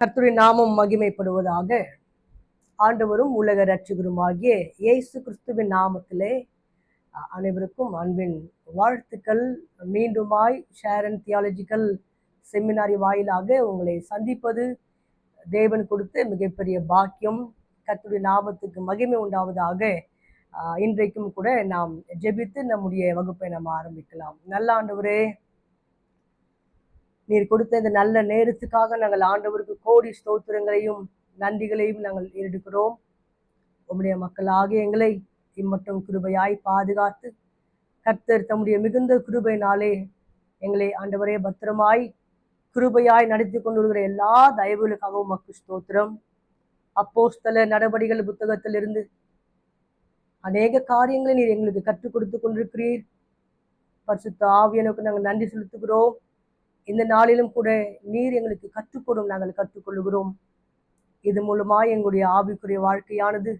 கர்த்தருடைய நாமம் மகிமைப்படுவதாக. ஆண்டவரும் உலக ரட்சகருமாகிய இயேசு கிறிஸ்துவின் நாமத்திலே அனைவருக்கும் அன்பின் வாழ்த்துக்கள். மீண்டுமாய் ஷேரன் தியாலஜிக்கல் செமினாரி வாயிலாக உங்களை சந்திப்பது தேவன் கொடுத்த மிகப்பெரிய பாக்கியம். கர்த்தருடைய நாமத்துக்கு மகிமை உண்டாவதாக. இன்றைக்கும் கூட நாம் ஜெபித்து நம்முடைய வகுப்பை நாம் ஆரம்பிக்கலாம். நல்ல ஆண்டவரே, நீர் கொடுத்த இந்த நல்ல நேரத்துக்காக நாங்கள் ஆண்டவருக்கு கோடி ஸ்தோத்திரங்களையும் நன்றிகளையும் நாங்கள் எடுக்கிறோம். உம்முடைய மக்களாகிய எங்களை இம்மட்டும் கிருபையாய் பாதுகாத்து கர்த்தர் தம்முடைய மிகுந்த கிருபையினாலே எங்களை ஆண்டவரே பத்திரமாய் கிருபையாய் நடத்தி கொண்டு வருகிற எல்லா தயவுகளுக்காகவும் உமக்கு ஸ்தோத்திரம். அப்போஸ்தல நடவடிக்கைகள் புத்தகத்திலிருந்து அநேக காரியங்களை நீர் எங்களுக்கு கற்றுக் கொடுத்து கொண்டிருக்கிறீர். பரிசுத்த ஆவியானவருக்கு நாங்கள் நன்றி செலுத்துகிறோம். இந்த நாளிலும் கூட நீர் எங்களுக்கு கற்றுக்கொடும், நாங்கள் கற்றுக்கொள்ளுகிறோம். இது மூலமாய் எங்களுடைய ஆவிக்குரிய வாழ்க்கையானது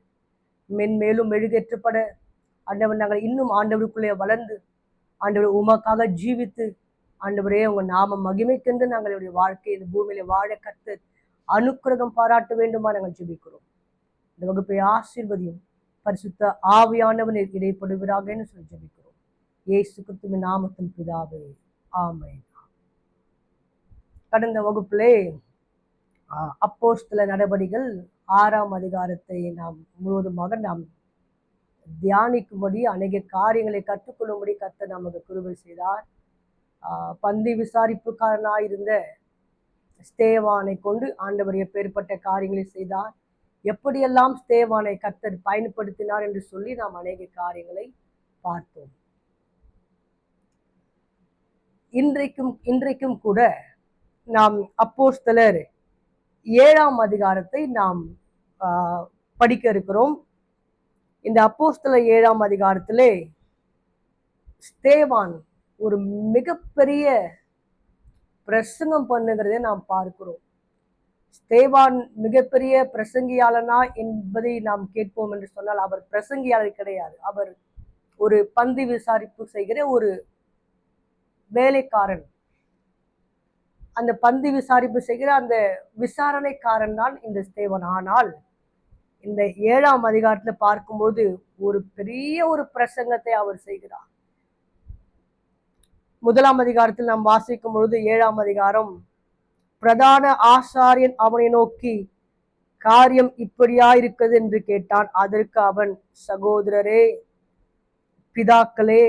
மென்மேலும் மெழுகேற்றப்பட ஆண்டவர் நாங்கள் இன்னும் ஆண்டவருக்குள்ளே வளர்ந்து ஆண்டவர் உமக்காக ஜீவித்து ஆண்டவரே உங்க நாம மகிமைக்கென்று நாங்களுடைய வாழ்க்கை இந்த பூமியில வாழ கற்று அனுக்கிரகம் பாராட்ட வேண்டுமா நாங்கள் ஜெபிக்கிறோம். இந்த வகுப்பை ஆசீர்வதியும் பரிசுத்த ஆவியானவன் இடைப்படுவதாக சொல்லி ஜெபிக்கிறோம். இயேசு கிறிஸ்துவின் நாமத்தின் பிதாவே, ஆமென். கடந்த வகுப்பிலே அப்போஸ்தல நடவடிக்கைகள் 6ஆம் அதிகாரத்தை நாம் முழுவதுமாக நாம் தியானிக்கும்படி அநேக காரியங்களை கற்றுக்கொள்ளும்படி கர்த்தர் நமக்கு கிருபை செய்தார். பந்தி விசாரிப்புக்காரனாயிருந்த ஸ்தேவானை கொண்டு ஆண்டவர் எப்பேற்பட்ட காரியங்களை செய்தார், எப்படியெல்லாம் ஸ்தேவானை கர்த்தர் பயன்படுத்தினார் என்று சொல்லி நாம் அநேக காரியங்களை பார்த்தோம். இன்றைக்கும் கூட நாம் அப்போஸ்தலர் 7ஆம் அதிகாரத்தை நாம் படிக்க இருக்கிறோம். இந்த அப்போஸ்தலர் 7ஆம் அதிகாரத்திலே ஸ்தேவான் ஒரு மிகப்பெரிய பிரசங்கம் பண்ணுகிறதை நாம் பார்க்கிறோம். ஸ்தேவான் மிகப்பெரிய பிரசங்கியாளனா என்பதை நாம் கேட்போம் என்று சொன்னால் அவர் பிரசங்கியாளர் கிடையாது. அவர் ஒரு பந்தி விசாரிப்பு செய்கிற ஒரு வேலைக்காரன். அந்த பந்தி விசாரிப்பு செய்கிற அந்த விசாரணைக்காரன் தான் இந்த ஸ்தேவான். ஆனால் இந்த 7ஆம் அதிகாரத்துல பார்க்கும்போது ஒரு பெரிய ஒரு பிரசங்கத்தை அவர் செய்கிறார். 1ஆம் அதிகாரத்தில் நாம் வாசிக்கும் பொழுது 7ஆம் அதிகாரம், பிரதான ஆசாரியன் அவனை நோக்கி காரியம் இப்படியா இருக்கிறது என்று கேட்டான். அதற்கு அவன், சகோதரரே, பிதாக்களே,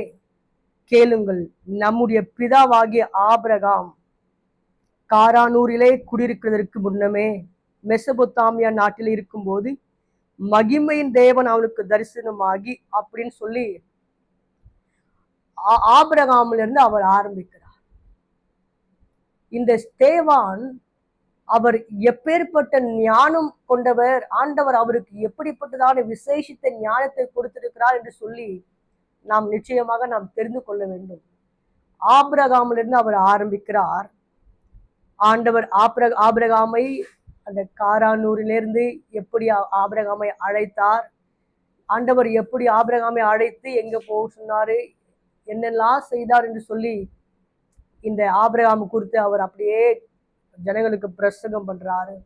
கேளுங்கள். நம்முடைய பிதாவாகிய ஆபிரகாம் காரானூரிலே குடியிருக்கிறதற்கு முன்னமே மெசபொத்தாமியா நாட்டில் இருக்கும்போது மகிமையின் தேவன் அவனுக்கு தரிசனமாகி அப்படின்னு சொல்லி ஆபிரகாமில இருந்து அவர் ஆரம்பிக்கிறார். இந்த ஸ்தேவான் அவர் எப்பேற்பட்ட ஞானம் கொண்டவர், ஆண்டவர் அவருக்கு எப்படிப்பட்டதான விசேஷித்த ஞானத்தை கொடுத்திருக்கிறார் என்று சொல்லி நாம் நிச்சயமாக நாம் தெரிந்து கொள்ள வேண்டும். ஆபிரகாமிலிருந்து அவர் ஆரம்பிக்கிறார். ஆண்டவர் ஆபிரகாமை அந்த காரானூரிலிருந்து எப்படி ஆபிரகாமை அழைத்தார், ஆண்டவர் எப்படி ஆபிரகாமை அழைத்து எங்க போக சொன்னாரு, என்னெல்லாம் செய்தார் என்று சொல்லி இந்த ஆபிரகாம் குறித்து அவர் அப்படியே ஜனங்களுக்கு பிரசங்கம் பண்றாரு.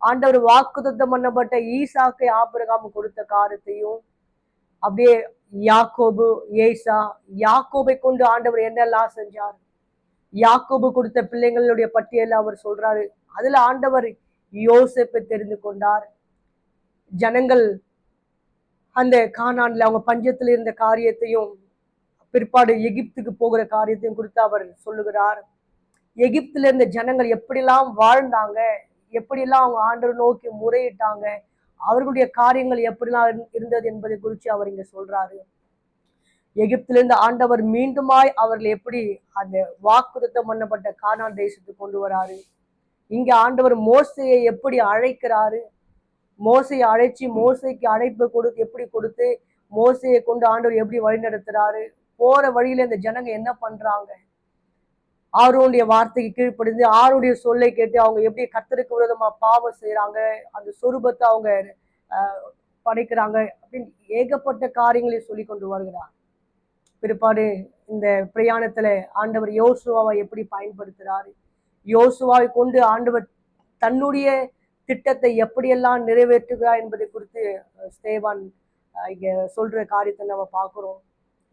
ஆண்டவர் வாக்குத்தத்தம் பண்ணப்பட்ட ஈசாக்கை ஆபிரகாம் கொடுத்த காரியத்தையும் அப்படியே யாக்கோபு, ஏசா, யாக்கோபை கொண்டு ஆண்டவர் என்னெல்லாம் செஞ்சார், யாக்கோபு கொடுத்த பிள்ளைங்களுடைய பட்டியல அவர் சொல்றாரு. அதுல ஆண்டவர் யோசேப்பை தெரிந்து கொண்டார். ஜனங்கள் அந்த கானான்ல அவங்க பஞ்சத்துல இருந்த காரியத்தையும் பிற்பாடு எகிப்துக்கு போகிற காரியத்தையும் குறித்து அவர் சொல்லுகிறார். எகிப்துல இருந்த ஜனங்கள் எப்படிலாம் வாழ்ந்தாங்க, எப்படிலாம் அவங்க ஆண்டவர் நோக்கி முறையிட்டாங்க, அவர்களுடைய காரியங்கள் எப்படிலாம் இருந்தது என்பதை குறித்து அவர் இங்க சொல்றாரு. எகிப்திலிருந்து ஆண்டவர் மீண்டுமாய் அவர்கள் எப்படி அந்த வாக்குத்தத்தம் பண்ணப்பட்ட கானான் தேசத்துக்கு கொண்டு வராரு. இங்க ஆண்டவர் மோசையை எப்படி அழைக்கிறாரு, மோசையை அழைச்சி மோசைக்கு அழைப்பு எப்படி கொடுத்து மோசையை கொண்டு ஆண்டவர் எப்படி வழி நடத்துறாரு, போற வழியில இந்த ஜனங்க என்ன பண்றாங்க, ஆரோனுடைய வார்த்தைக்கு கீழ்ப்படிந்து ஆரோடைய சொல்லை கேட்டு அவங்க எப்படி கர்த்தருக்கு விரோதமா பாவம் செய்யறாங்க, அந்த சொரூபத்தை அவங்க படைக்கிறாங்க அப்படின்னு ஏகப்பட்ட காரியங்களை சொல்லி கொண்டு வருகிறார். பிற்பாடு இந்த பிரயாணத்துல ஆண்டவர் யோசுவாவை எப்படி பயன்படுத்துறாரு, யோசுவாவை கொண்டு ஆண்டவர் தன்னுடைய திட்டத்தை எப்படியெல்லாம் நிறைவேற்றுகிறார் என்பதை குறித்து ஸ்தேவான் இங்க சொல்ற காரியத்தை நம்ம பார்க்கிறோம்.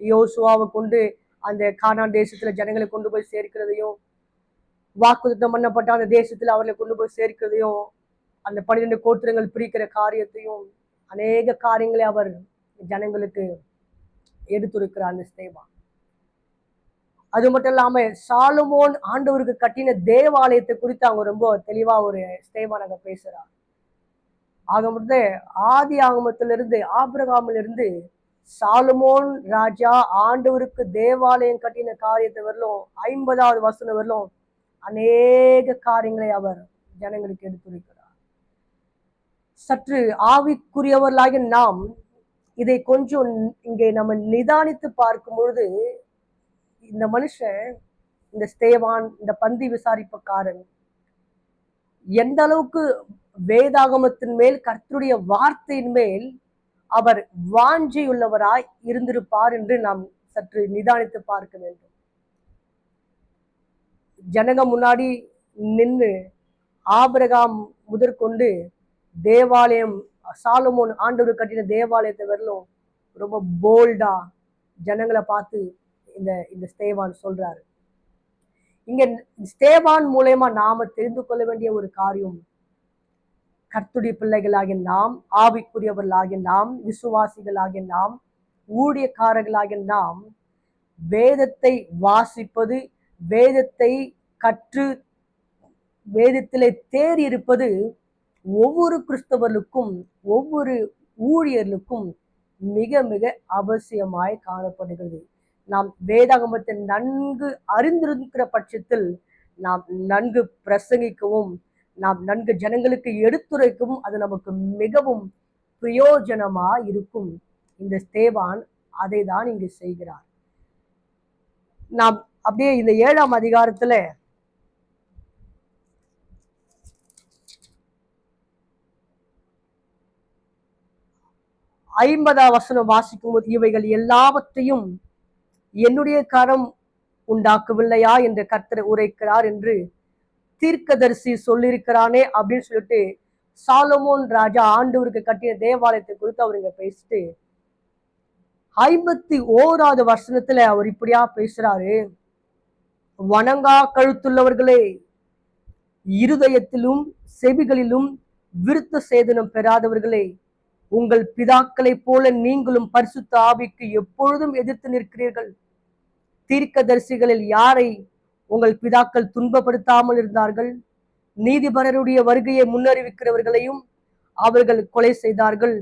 யோசுவாவை கொண்டு அந்த கானான் தேசத்துல ஜனங்களை கொண்டு போய் சேர்க்கிறதையும், வாக்குத்தத்தம் பண்ணப்பட்ட அந்த தேசத்துல அவர்களை கொண்டு போய் சேர்க்கிறதையும், அந்த 12 கோத்திரங்கள் பிரிக்கிற காரியத்தையும், அநேக காரியங்களை அவர் ஜனங்களுக்கு எடுத்துரைக்கிறார் அந்த ஸ்தேவான். அது மட்டும் இல்லாம சாலமோன் ஆண்டவருக்கு கட்டின தேவாலயத்தை குறித்து அவங்க ரொம்ப தெளிவா ஒரு ஸ்தேவான் அங்க பேசுறார். ஆக மொத்த ஆதி ஆகமத்திலிருந்து ஆபிரகாமிலிருந்து சாலமோன் ராஜா ஆண்டவருக்கு தேவாலயம் கட்டின காரியத்தை வரலும் 50வது வசனம் வரலும் அநேக காரியங்களை அவர் ஜனங்களுக்கு எடுத்துரைக்கிறார். சற்று ஆவிக்குரியவர்களாக நாம் இதை கொஞ்சம் இங்கே நம்ம நிதானித்து பார்க்கும் பொழுது, இந்த மனுஷன், இந்த ஸ்தேவான், இந்த பந்தி விசாரிப்புக்காரன் எந்த அளவுக்கு வேதாகமத்தின் மேல், கர்த்தருடைய வார்த்தையின் மேல் அவர் வாஞ்சியுள்ளவராய் இருந்திருப்பார் என்று நாம் சற்று நிதானித்து பார்க்க வேண்டும். ஜனங்க முன்னாடி நின்று ஆபிரகாம் முதற்கொண்டு தேவாலயம், சாலமோன் ஆண்டவர் கட்டின தேவாலயத்தை வரலும் ரொம்ப போல்டா ஜனங்களை பார்த்து இந்த ஸ்தேவான் சொல்றாரு. இங்க ஸ்தேவான் மூலமா நாம தெரிந்து கொள்ள வேண்டிய ஒரு காரியம், கர்த்தருடைய பிள்ளைகளாகிய நாம், ஆவிக்குரியவர்களாகிய நாம், விசுவாசிகளாகிய நாம், ஊழியக்காரர்களாகிய நாம் வேதத்தை வாசிப்பது, வேதத்தை கற்று வேதத்திலே தேறி இருப்பது ஒவ்வொரு கிறிஸ்தவர்களுக்கும், ஒவ்வொரு ஊழியர்களுக்கும் மிக மிக அவசியமாய் காணப்படுகிறது. நாம் வேதாகமத்தை நன்கு அறிந்திருக்கிற பட்சத்தில் நாம் நன்கு பிரசங்கிக்கவும், நாம் நன்கு ஜனங்களுக்கு எடுத்துரைக்கவும் அது நமக்கு மிகவும் பிரயோஜனமா இருக்கும். இந்த ஸ்தேவான் அதை தான் இங்கு செய்கிறார். நாம் அப்படியே இந்த 7ஆம் அதிகாரத்துல 50வது வசனம் வாசிக்கும் போது, இவைகள் எல்லாவற்றையும் என்னுடைய கரம் உண்டாக்கவில்லையா என்று கர்த்தர் உரைக்கிறார் என்று தீர்க்கதரிசி சொல்லியிருக்கிறானே அப்படின்னு சொல்லிட்டு சாலமோன் ராஜா ஆண்டவருக்கு கட்டிய தேவாலயத்தை குறித்து அவர் இங்க பேசிட்டு 51வது வசனத்துல அவர் இப்படியா பேசுறாரு. வணங்கா கழுத்துள்ளவர்களே, இருதயத்திலும் செவிகளிலும் விருத்த சேதனம் பெறாதவர்களே, உங்கள் பிதாக்களை போல நீங்களும் பரிசுத்த ஆவிக்கு எப்பொழுதும் எதிர்த்து நிற்கிறீர்கள். தீர்க்கதரிசிகளில் யாரை உங்கள் பிதாக்கள் துன்பப்படுத்தாமல் இருந்தார்கள்? நீதிபரருடைய வருகையை முன்னறிவிக்கிறவர்களையும் அவர்கள் கொலை செய்தார்கள்.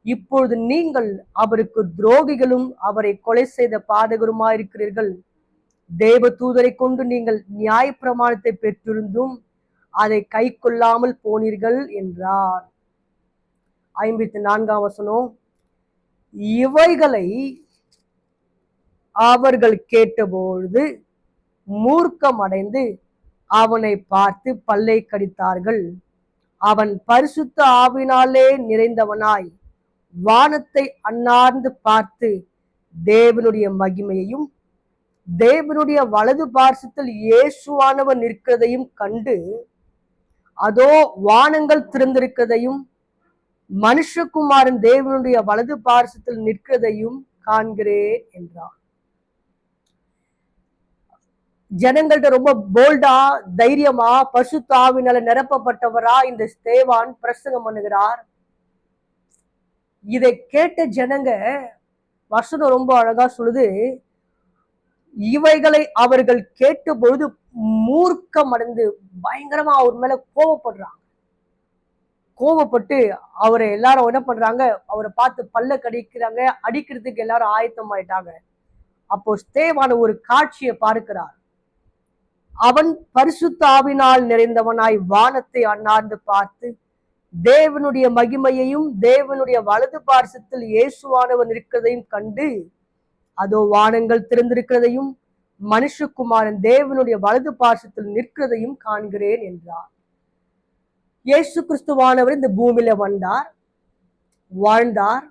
இப்பொழுது நீங்கள் அவருக்கு துரோகிகளும் அவரை கொலை செய்த பாதகருமாயிருக்கிறீர்கள். தேவ தூதரை கொண்டு நீங்கள் நியாய பிரமாணத்தை பெற்றிருந்தும் அதை கை கொள்ளாமல் போனீர்கள் என்றார். 54ஆம் வசனம், இவைகளை அவர்கள் கேட்டபொழுது மூர்க்கமடைந்து அவனை பார்த்து பல்லை கடித்தார்கள். அவன் பரிசுத்த ஆவினாலே நிறைந்தவனாய் வானத்தை அண்ணார்ந்து பார்த்து தேவனுடைய மகிமையையும் தேவனுடைய வலது பார்சத்தில் இயேசுவானவர் நிற்கிறதையும் கண்டு, அதோ வானங்கள் திறந்திருக்கிறதையும் மனுஷகுமாரன் தேவனுடைய வலது பார்சத்தில் நிற்கிறதையும் காண்கிறேன் என்றார். ஜனங்கள்ட்ட ரொம்ப போல்டா, தைரியமா, பரிசுத்த ஆவினால நிரப்பப்பட்டவரா இந்த ஸ்தேவான் பிரசங்கம் பண்ணுகிறார். இதை கேட்ட ஜனங்க, வசனம் ரொம்ப அழகா சொல்லுது, இவைகளை அவர்கள் கேட்ட பொழுது மூர்க்கம் அடைந்து பயங்கரமா அவர் மேல கோவப்படுறாங்க. கோவப்பட்டு அவரை எல்லாரும் என்ன பண்றாங்க, அவரை பார்த்து பல்ல கடிக்கிறாங்க, அடிக்கிறதுக்கு எல்லாரும் ஆயத்தம் ஆயிட்டாங்க. அப்போ ஸ்தேவான் ஒரு காட்சியை பார்க்கிறார். அவன் பரிசுத்த ஆவினால் நிறைந்தவனாய் வானத்தை அண்ணார்ந்து பார்த்து தேவனுடைய மகிமையையும் தேவனுடைய வலது பார்சத்தில் இயேசுவானவர் நிற்கிறதையும் கண்டு, அதோ வானங்கள் திறந்திருக்கிறதையும் மனுஷகுமாரன் தேவனுடைய வலது பார்சத்தில் நிற்கிறதையும் காண்கிறேன் என்றார். இயேசு கிறிஸ்துவானவர் இந்த பூமியில வந்தார், வாழ்ந்தார்.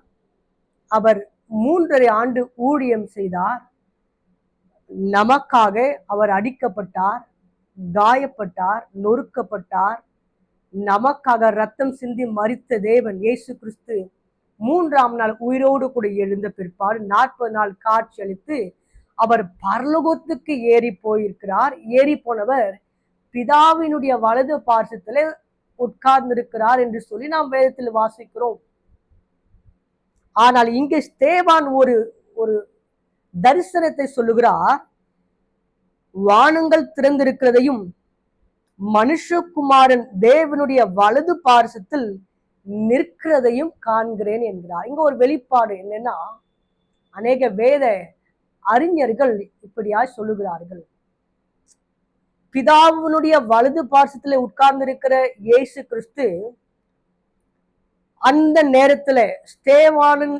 அவர் 3.5 ஆண்டு ஊழியம் செய்தார். நமக்காக அவர் அடிக்கப்பட்டார், காயப்பட்டார், நொறுக்கப்பட்டார், நமக்காக ரத்தம் சிந்தி மரித்த தேவன் இயேசு கிறிஸ்து 3ஆம் நாள் உயிரோடு கூட எழுந்த பிற்பாடு 40 நாள் காட்சி அளித்து அவர் பரலோகத்துக்கு ஏறி போயிருக்கிறார். ஏறி போனவர் பிதாவினுடைய வலது பார்சத்திலே உட்கார்ந்திருக்கிறார் என்று சொல்லி நாம் வேதத்தில் வாசிக்கிறோம். ஆனால் இங்கே ஸ்தேவான் ஒரு தரிசனத்தை சொல்லுகிறார். வானங்கள் திறந்திருக்கிறதையும் மனுஷகுமாரன் தேவனுடைய வலது பார்சத்தில் நிற்கிறதையும் காண்கிறேன் என்கிறார். இங்க ஒரு வெளிப்பாடு என்னன்னா, அநேக வேத அறிஞர்கள் இப்படியாய் சொல்லுகிறார்கள். பிதாவினுடைய வலது பார்சத்துல உட்கார்ந்திருக்கிற இயேசு கிறிஸ்து அந்த நேரத்துல ஸ்தேவானின்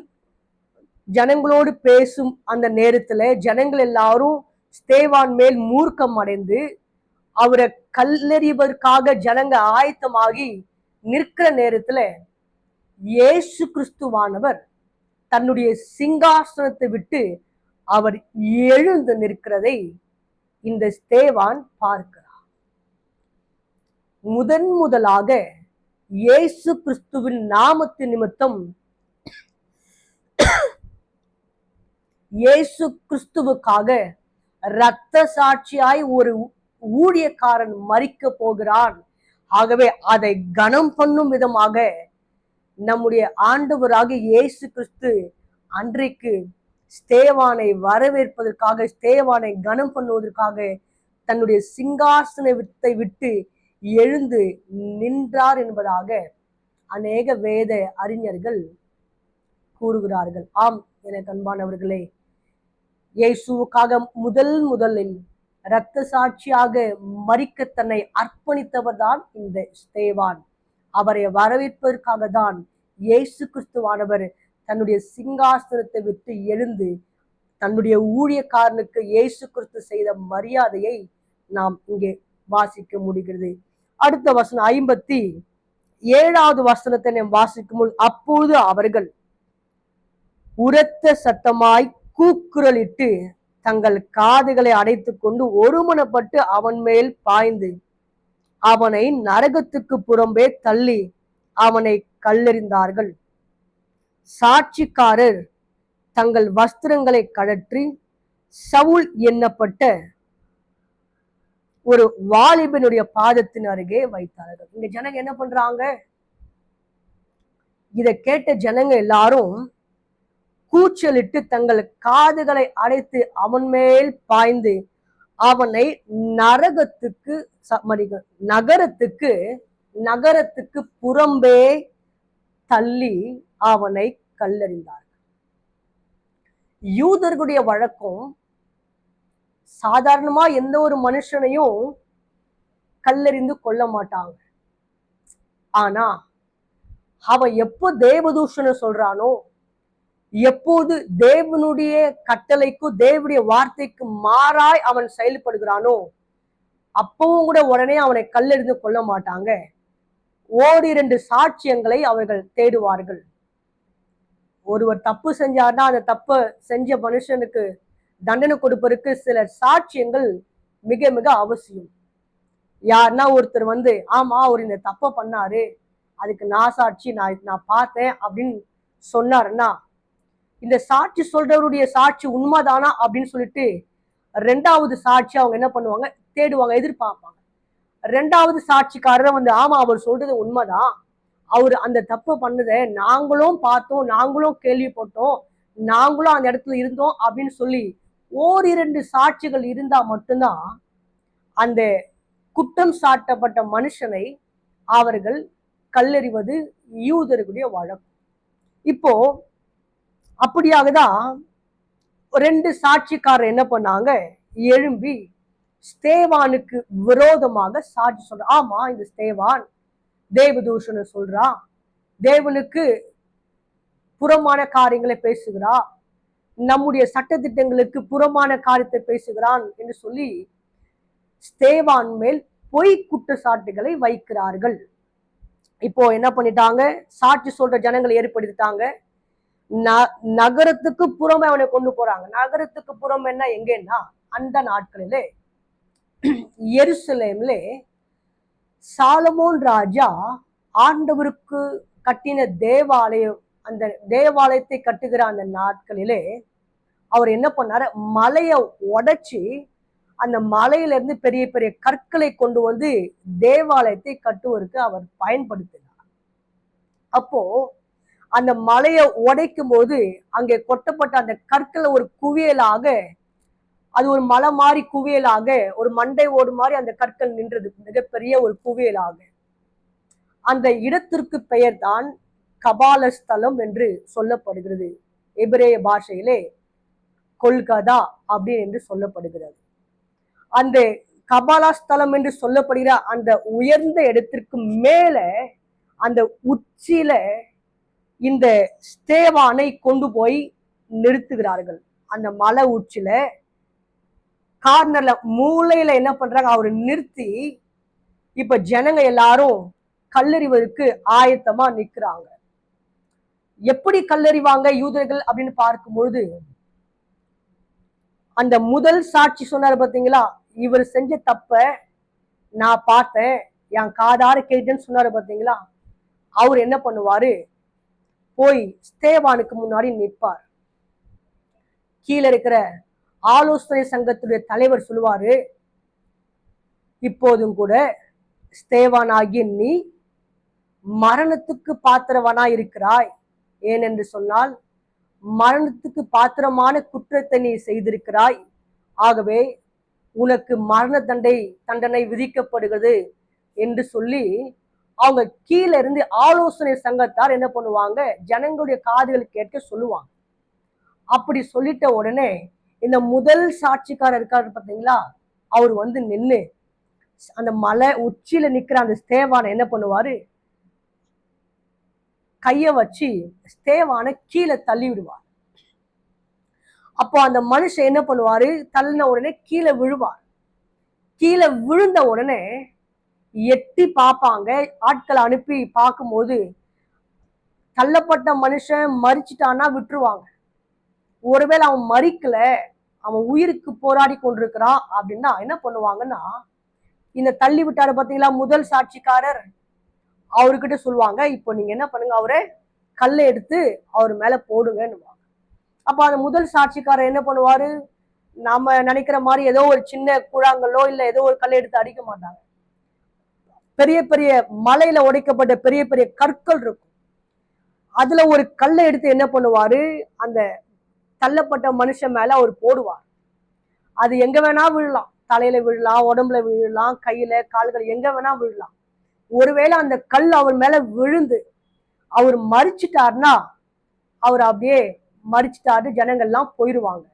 ஜனங்களோடு பேசும் அந்த நேரத்துல ஜனங்கள் எல்லாரும் ஸ்தேவான் மேல் மூர்க்கம் அடைந்து அவரை கல்லெறிவதற்காக ஜனங்க ஆயத்தமாகி நிற்கிற நேரத்துல இயேசு கிறிஸ்துவானவர் தன்னுடைய சிங்காசனத்தை விட்டு அவர் எழுந்து நிற்கிறதை இந்த ஸ்தேவான் பார்க்கிறார். முதலாக இயேசு கிறிஸ்துவின் நாமத்து நிமித்தம் இயேசு கிறிஸ்துவுக்காக இரத்த சாட்சியாய் ஒரு ஊழியக்காரன் மரிக்க போகிறான். ஆகவே அதை கனம் பண்ணும் விதமாக நம்முடைய ஆண்டவராக இயேசு கிறிஸ்து அன்றைக்கு ஸ்தேவானை வரவேற்பதற்காக, ஸ்தேவானை கனம் பண்ணுவதற்காக தன்னுடைய சிங்காசனத்தை விட்டு எழுந்து நின்றார் என்பதாக அநேக வேத அறிஞர்கள் கூறுகிறார்கள். ஆம், எனக்கு அன்பானவர்களே, இயேசுவுக்காக முதலில் இரத்த சாட்சியாக மரிக்க தன்னை அர்ப்பணித்தவர் தான் இந்த ஸ்தேவான். அவரை வரவேற்பதற்காக தான் இயேசு கிறிஸ்துவானவர் தன்னுடைய சிங்காசனத்தை விட்டு எழுந்து தன்னுடைய ஊழியக்காரனுக்கு இயேசு கிறிஸ்து செய்த மரியாதையை நாம் இங்கே வாசிக்க முடிகிறது. அடுத்த வசனம் 57வது வசனத்தை நாம் வாசிக்கும் போது, அப்பொழுது அவர்கள் உரத்த சத்தமாய் கூக்குரலிட்டு தங்கள் காதுகளை அடைத்துக் கொண்டு ஒருமனப்பட்டு அவன் மேல் பாய்ந்து அவனை நரகத்துக்கு புறம்பே தள்ளி அவனை கல்லெறிந்தார்கள். சாட்சிக்காரர் தங்கள் வஸ்திரங்களை கழற்றி சவுல் எண்ணப்பட்ட ஒரு வாலிபனுடைய பாதத்தின் அருகே வைத்தார்கள். இந்த ஜனங்க என்ன பண்றாங்க? இதை கேட்ட ஜனங்க எல்லாரும் கூச்சலிட்டு தங்கள் காதுகளை அடைத்து அவன் மேல் பாய்ந்து அவனை நகரத்துக்கு புறம்பே தள்ளி அவனை கல்லெறிந்தார். யூதர்களுடைய வழக்கம், சாதாரணமா எந்த ஒரு மனுஷனையும் கல்லெறிந்து கொல்ல மாட்டாங்க. ஆனா அவன் எப்போ தேவதூஷணம் சொல்றானோ, எப்போது தேவனுடைய கட்டளைக்கும் தேவனுடைய வார்த்தைக்கு மாறாய் அவன் செயல்படுகிறானோ, அப்பவும் கூட உடனே அவனை கல்லெறிந்து கொள்ள மாட்டாங்க. ஓரிரண்டு சாட்சியங்களை அவர்கள் தேடுவார்கள். ஒருவர் தப்பு செஞ்சார்னா அந்த தப்பை செஞ்ச மனுஷனுக்கு தண்டனை கொடுப்பதற்கு சில சாட்சியங்கள் மிக மிக அவசியம். யாருன்னா ஒருத்தர் வந்து, ஆமா அவர் இந்த தப்பை பண்ணாரு, அதுக்கு நான் சாட்சி, நான் பார்த்தேன் அப்படின்னு சொன்னாருன்னா, இந்த சாட்சி சொல்றவருடைய சாட்சி உண்மைதானா அப்படின்னு சொல்லிட்டு 2வது சாட்சி அவங்க என்ன பண்ணுவாங்க, தேடுவாங்க, எதிர்பார்ப்பாங்க. 2வது சாட்சிக்காரரை வந்து, ஆமா அவர் சொல்றது உண்மைதான், அவர் அந்த தப்பு பண்ணதை நாங்களும் பார்த்தோம், நாங்களும் கேள்விப்பட்டோம், நாங்களும் அந்த இடத்துல இருந்தோம் அப்படின்னு சொல்லி ஓரிரண்டு சாட்சிகள் இருந்தா மட்டும்தான் அந்த குற்றம் சாட்டப்பட்ட மனுஷனை அவர்கள் கல்லெறிவது யூதர்களுடைய வழக்கம். இப்போ அப்படியாகதான் 2 சாட்சிக்காரர் என்ன பண்ணாங்க, எழும்பி ஸ்தேவானுக்கு விரோதமாக சாட்சி சொல்ற. ஆமா, இந்த ஸ்தேவான் தேவதூஷணம் சொல்றா, தேவனுக்கு புறமான காரியங்களை பேசுகிறா, நம்முடைய சட்டத்திட்டங்களுக்கு புறமான காரியத்தை பேசுகிறான் என்று சொல்லி ஸ்தேவான் மேல் பொய் குற்றச்சாட்டுகளை வைக்கிறார்கள். இப்போ என்ன பண்ணிட்டாங்க, சாட்சி சொல்ற ஜனங்களை ஏற்படுத்திட்டாங்க. நகரத்துக்கு புறமே அவனை கொண்டு போறாங்க. நகரத்துக்கு புறம் என்ன எங்கன்னா, அந்த நாட்களிலே எருசலேம்ல சாலமோன் ராஜா ஆண்டவருக்கு கட்டின தேவாலயம், அந்த தேவாலயத்தை கட்டுகிற அந்த நாட்களிலே அவர் என்ன பண்ணாரு, மலையை உடைச்சி அந்த மலையில இருந்து பெரிய பெரிய கற்களை கொண்டு வந்து தேவாலயத்தை கட்டுவதற்கு அவர் பயன்படுத்தினார். அப்போ அந்த மலையை உடைக்கும் போது அங்கே கொட்டப்பட்ட அந்த கற்களை ஒரு குவியலாக, அது ஒரு மலை மாதிரி குவியலாக, ஒரு மண்டை ஓடு மாதிரி அந்த கற்கள் நின்றது, மிகப்பெரிய ஒரு குவியலாக. அந்த இடத்திற்கு பெயர் தான் கபாலஸ்தலம் என்று சொல்லப்படுகிறது. எபிரேய பாஷையிலே கொல்கதா அப்படின்னு என்று சொல்லப்படுகிறது. அந்த கபாலஸ்தலம் என்று சொல்லப்படுகிற அந்த உயர்ந்த இடத்திற்கு மேல அந்த உச்சியில இந்த ஸ்தேவானை கொண்டு போய் நிறுத்துகிறார்கள். அந்த மலை உச்சியில கார்னர்ல மூலையில என்ன பண்றாங்க, அவரு நிறுத்தி இப்ப ஜனங்க எல்லாரும் கல்லறிவதற்கு ஆயத்தமா நிக்கிறாங்க. எப்படி கல்லறிவாங்க யூதர்கள் அப்படின்னு பார்க்கும்பொழுது, அந்த முதல் சாட்சி சொன்னாரு பாத்தீங்களா, இவர் செஞ்ச தப்ப நான் பார்த்தேன், என் காதார கேட்டேன்னு சொன்னாரு பாத்தீங்களா, அவர் என்ன பண்ணுவாரு, போய் ஸ்தேவானுக்கு முன்னாடி நிற்பார். கீழே இருக்கிற ஆலோசனை சங்கத்துடைய தலைவர் சொல்லுவாரு, இப்போதும் கூட ஸ்தேவான் ஆகிய நீ மரணத்துக்கு பாத்திரவனா இருக்கிறாய். ஏனென்று சொன்னால் மரணத்துக்கு பாத்திரமான குற்றத்தை நீ செய்திருக்கிறாய். ஆகவே உனக்கு மரண தண்டனை விதிக்கப்படுகிறது என்று சொல்லி அவங்க கீழே இருந்து ஆலோசனை சங்கத்தார் என்ன பண்ணுவாங்க, ஜனங்களுடைய காதுகள் கேட்க சொல்லுவாங்க. அப்படி சொல்லிட்ட உடனே இந்த முதல் சாட்சிக்காரர் இருக்காரு பார்த்தீங்களா, அவர் வந்து நின்று அந்த மலை உச்சியில நிக்கிற அந்த ஸ்தேவானை என்ன பண்ணுவாரு, கைய வச்சு ஸ்தேவானை கீழே தள்ளி விடுவார். அப்போ அந்த மனுஷன் என்ன பண்ணுவாரு, தள்ளின உடனே கீழே விழுவார். கீழே விழுந்த உடனே எட்டி பார்ப்பாங்க, ஆட்களை அனுப்பி பார்க்கும்போது தள்ளப்பட்ட மனுஷன் மறிச்சிட்டான்னா விட்டுருவாங்க. ஒருவேளை அவன் மறிக்கல, அவன் உயிருக்கு போராடி கொண்டிருக்கிறான் அப்படின்னா என்ன பண்ணுவாங்கன்னா, இந்த தள்ளி விட்டாரு பாத்தீங்களா முதல் சாட்சிக்காரர், அவர்கிட்ட சொல்லுவாங்க, இப்போ நீங்க என்ன பண்ணுங்க, அவரை கல்லை எடுத்து அவர் மேல போடுங்கன்னு. அப்ப அந்த முதல் சாட்சிக்காரர் என்ன பண்ணுவாரு, நாம நினைக்கிற மாதிரி ஏதோ ஒரு சின்ன குழாங்கலோ இல்ல ஏதோ ஒரு கல்லை எடுத்து அடிக்க மாட்டாங்க. பெரிய பெரிய மலையில உடைக்கப்பட்ட பெரிய பெரிய கற்கள் இருக்கும். அதுல ஒரு கல்லை எடுத்து என்ன பண்ணுவாரு, அந்த தள்ளப்பட்ட மனுஷன் மேல அவர் போடுவார். அது எங்க வேணா விழலாம், தலையில விழலாம், உடம்புல விழலாம், கையில கால்கள் எங்க வேணா விழலாம். ஒருவேளை அந்த கல் அவர் மேல விழுந்து அவர் மறிச்சிட்டாருன்னா அவர் அப்படியே மறிச்சிட்டாரு, ஜனங்கள்லாம் போயிடுவாங்க.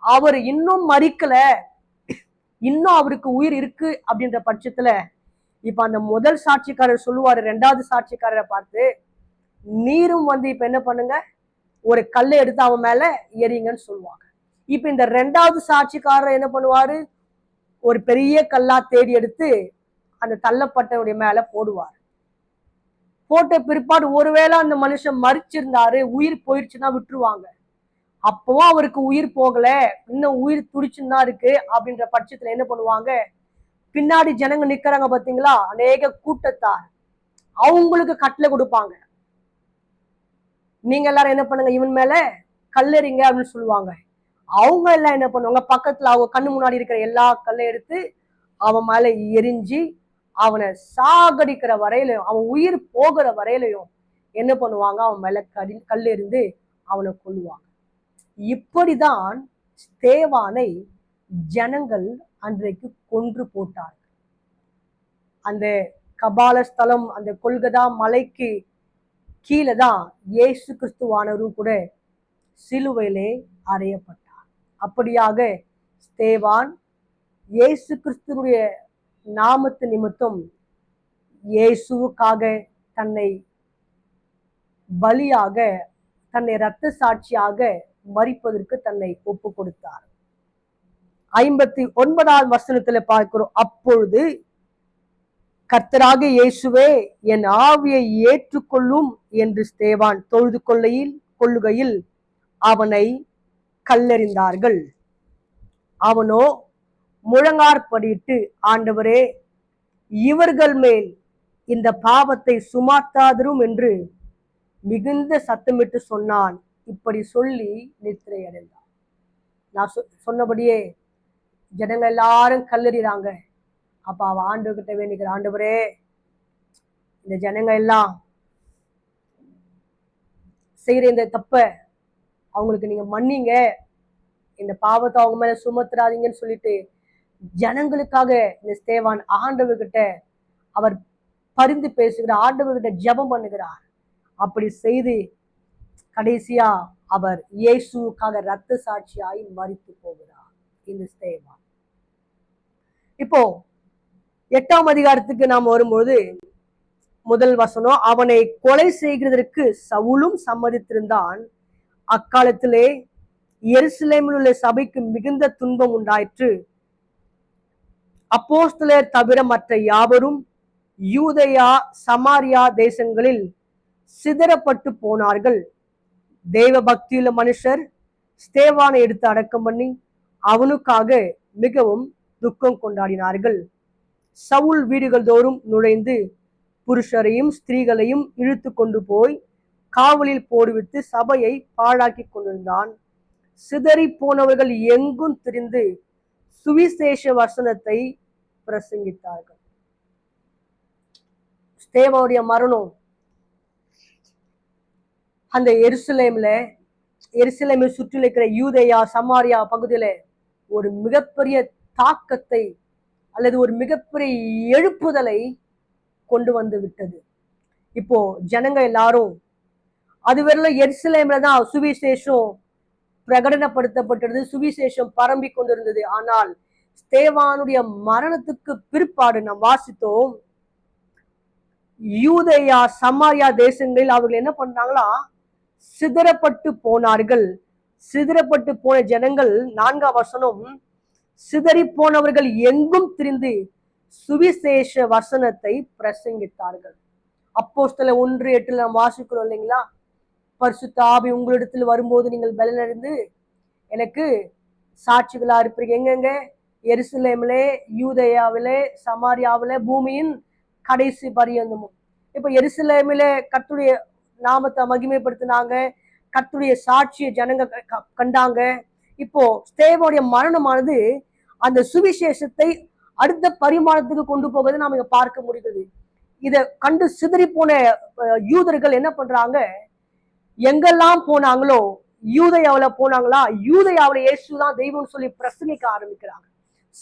அவர் இன்னும் மறிக்கல, இன்னும் அவருக்கு உயிர் இருக்கு அப்படின்ற பட்சத்துல இப்ப அந்த முதல் சாட்சிக்காரர் சொல்லுவாரு ரெண்டாவது சாட்சிக்காரரை பார்த்து, நீரும் வந்து இப்ப என்ன பண்ணுங்க, ஒரு கல்லை எடுத்து அவன் மேல எறிங்கன்னு சொல்லுவாங்க. இப்ப இந்த ரெண்டாவது சாட்சிக்காரர் என்ன பண்ணுவாரு, ஒரு பெரிய கல்லா தேடி எடுத்து அந்த தள்ளப்பட்டவருடைய மேல போடுவார். போட்ட பிற்பாடு ஒருவேளை அந்த மனுஷன் மறிச்சிருந்தாரு, உயிர் போயிடுச்சுன்னா விட்டுருவாங்க. அப்பவும் அவருக்கு உயிர் போகல, இன்னும் உயிர் துடிச்சுன்னு தான் இருக்கு அப்படின்ற பட்சத்துல என்ன பண்ணுவாங்க, பின்னாடி ஜனங்க நிக்கிறாங்க பாத்தீங்களா, அநேக கூட்டத்தார், அவங்களுக்கு கட்டளை கொடுப்பாங்க, நீங்க எல்லாரும் என்ன பண்ணுங்க, இவன் மேல கல்லெறிங்க அப்படின்னு சொல்லுவாங்க. அவங்க எல்லாம் என்ன பண்ணுவாங்க, பக்கத்துல அவங்க கண்ணு முன்னாடி இருக்கிற எல்லா கல்லை எடுத்து அவன் மேல எரிஞ்சு அவனை சாகடிக்கிற வரையிலையும், அவன் உயிர் போகிற வரையிலையும் என்ன பண்ணுவாங்க, அவன் மேல கல்லெறிந்து அவனை கொல்லுவாங்க. இப்படிதான் ஸ்தேவானை ஜனங்கள் அன்றைக்கு கொன்று போட்டார்கள். அந்த கபாலஸ்தலம், அந்த கொல்கதா மலைக்கு கீழே தான் இயேசு கிறிஸ்துவானவரும் கூட சிலுவையிலே அறையப்பட்டார். அப்படியாக ஸ்தேவான் இயேசு கிறிஸ்துடைய நாமத்து நிமித்தம் இயேசுவுக்காக தன்னை பலியாக, தன்னை இரத்த சாட்சியாக மரிப்பதற்கு தன்னை ஒப்பு கொடுத்தார். 59வது வசனத்துல பார்க்கிறோம், அப்பொழுது கர்த்தராக இயேசுவே என் ஆவியை ஏற்றுக்கொள்ளும் என்று ஸ்தேவான் தொழுது கொள்ளுகையில் அவனை கல்லெறிந்தார்கள். அவனோ முழங்காற்படியிட்டு, ஆண்டவரே இவர்கள் மேல் இந்த பாவத்தை சுமாத்தாதரும் என்று மிகுந்த சத்தமிட்டு சொன்னான். இப்படி சொல்லி நித்திரை அடைந்தான். நான் சொன்னபடியே ஜனங்க எல்லாரும் கல்லறிறாங்க. அப்ப அவ ஆண்டவர்கிட்ட வேண்டிக்கிற, ஆண்டவரே இந்த ஜனங்க எல்லாம் செய்யற இந்த தப்ப அவங்களுக்கு நீங்க மன்னிங்க, இந்த பாவத்தை அவங்க மேல சுமத்துறாதீங்கன்னு சொல்லிட்டு ஜனங்களுக்காக இந்த ஸ்தேவான் ஆண்டவர்கிட்ட அவர் பரிந்து பேசுகிறார், ஆண்டவர்கிட்ட ஜெபம் பண்ணுகிறார். அப்படி செய்து கடைசியா அவர் இயேசுக்காக இரத்த சாட்சியாய் மரித்து போகிறார் இந்த ஸ்தேவான். இப்போ 8ஆம் அதிகாரத்துக்கு நாம் வரும்போது முதல் வசனம், அவனை கொலை செய்கிறதற்கு சவுலும் சம்மதித்திருந்தான். அக்காலத்திலே எருசலேமில் உள்ள சபைக்கு மிகுந்த துன்பம் உண்டாயிற்று. அப்போஸ்தலர் தவிர மற்ற யாவரும் யூதேயா சமாரியா தேசங்களில் சிதறப்பட்டு போனார்கள். தேவ பக்தியுள்ள மனுஷர் ஸ்தேவானை எடுத்து அடக்கம் பண்ணி அவனுக்காக மிகவும் துக்கம் கொண்டாடினார்கள். சவுல் வீடுகள் தோறும் நுழைந்து புருஷரையும் ஸ்திரீகளையும் இழுத்து கொண்டு போய் காவலில் போடுவித்து சபையை பாழாக்கி கொண்டிருந்தான். சிதறி போனவர்கள் எங்கும் திரிந்து சுவிசேஷ வசனத்தை பிரசங்கித்தார்கள். ஸ்தேவானுடைய மரணம் அந்த எருசலேமை சுற்றி இருக்கிற யூதேயா சமாரியா பகுதியில ஒரு மிகப்பெரிய தாக்கத்தை அல்லது ஒரு மிகப்பெரிய எழுப்புதலை கொண்டு வந்து விட்டது. இப்போ ஜனங்க எல்லாரும் அதுவரையில எருசலேம்ல தான் சுவிசேஷம் பிரகடனப்படுத்தப்பட்டது, சுவிசேஷம் பரம்பி கொண்டிருந்தது. ஆனால் ஸ்தேவானுடைய மரணத்துக்கு பிற்பாடு நாம் வாசித்தோம், யூதேயா சமாரியா தேசங்களில் அவர்கள் என்ன பண்றாங்களா, சிதறப்பட்டு போனார்கள். சிதறப்பட்டு போன ஜனங்கள், 4ஆம் வசனம், சிதறி போனவர்கள் எங்கும் திரிந்து சுவிசேஷ வசனத்தை பிரசங்கித்தார்கள். அப்போஸ்தலர் 1:8 நாம் வாசிக்கிறோம் இல்லைங்களா, பரிசுத்த ஆவி உங்களிடத்தில் வரும்போது நீங்கள் பலனடைந்து எனக்கு சாட்சிகளா இருப்பீங்க. எங்கெங்க? எருசலேமிலே, யூதேயாவிலே, சமாரியாவிலே, பூமியின் கடைசி பரியந்தமும். இப்ப எருசலேமிலே கர்த்தருடைய நாமத்தை மகிமைப்படுத்தினாங்க, கர்த்தருடைய சாட்சியை ஜனங்க கண்டாங்க. இப்போ ஸ்தேவானுடைய மரணமானது அந்த சுவிசேஷத்தை அடுத்த பரிமாணத்துக்கு கொண்டு போவதை நாம இங்க பார்க்க முடிகிறது. இதை கண்டு சிதறி போன யூதர்கள் என்ன பண்றாங்க, எங்கெல்லாம் போனாங்களோ, யூதேயாவுல போனாங்களா, யூதேயாவுல இயேசுதான் தெய்வம் சொல்லி பிரசங்கிக்க ஆரம்பிக்கிறாங்க.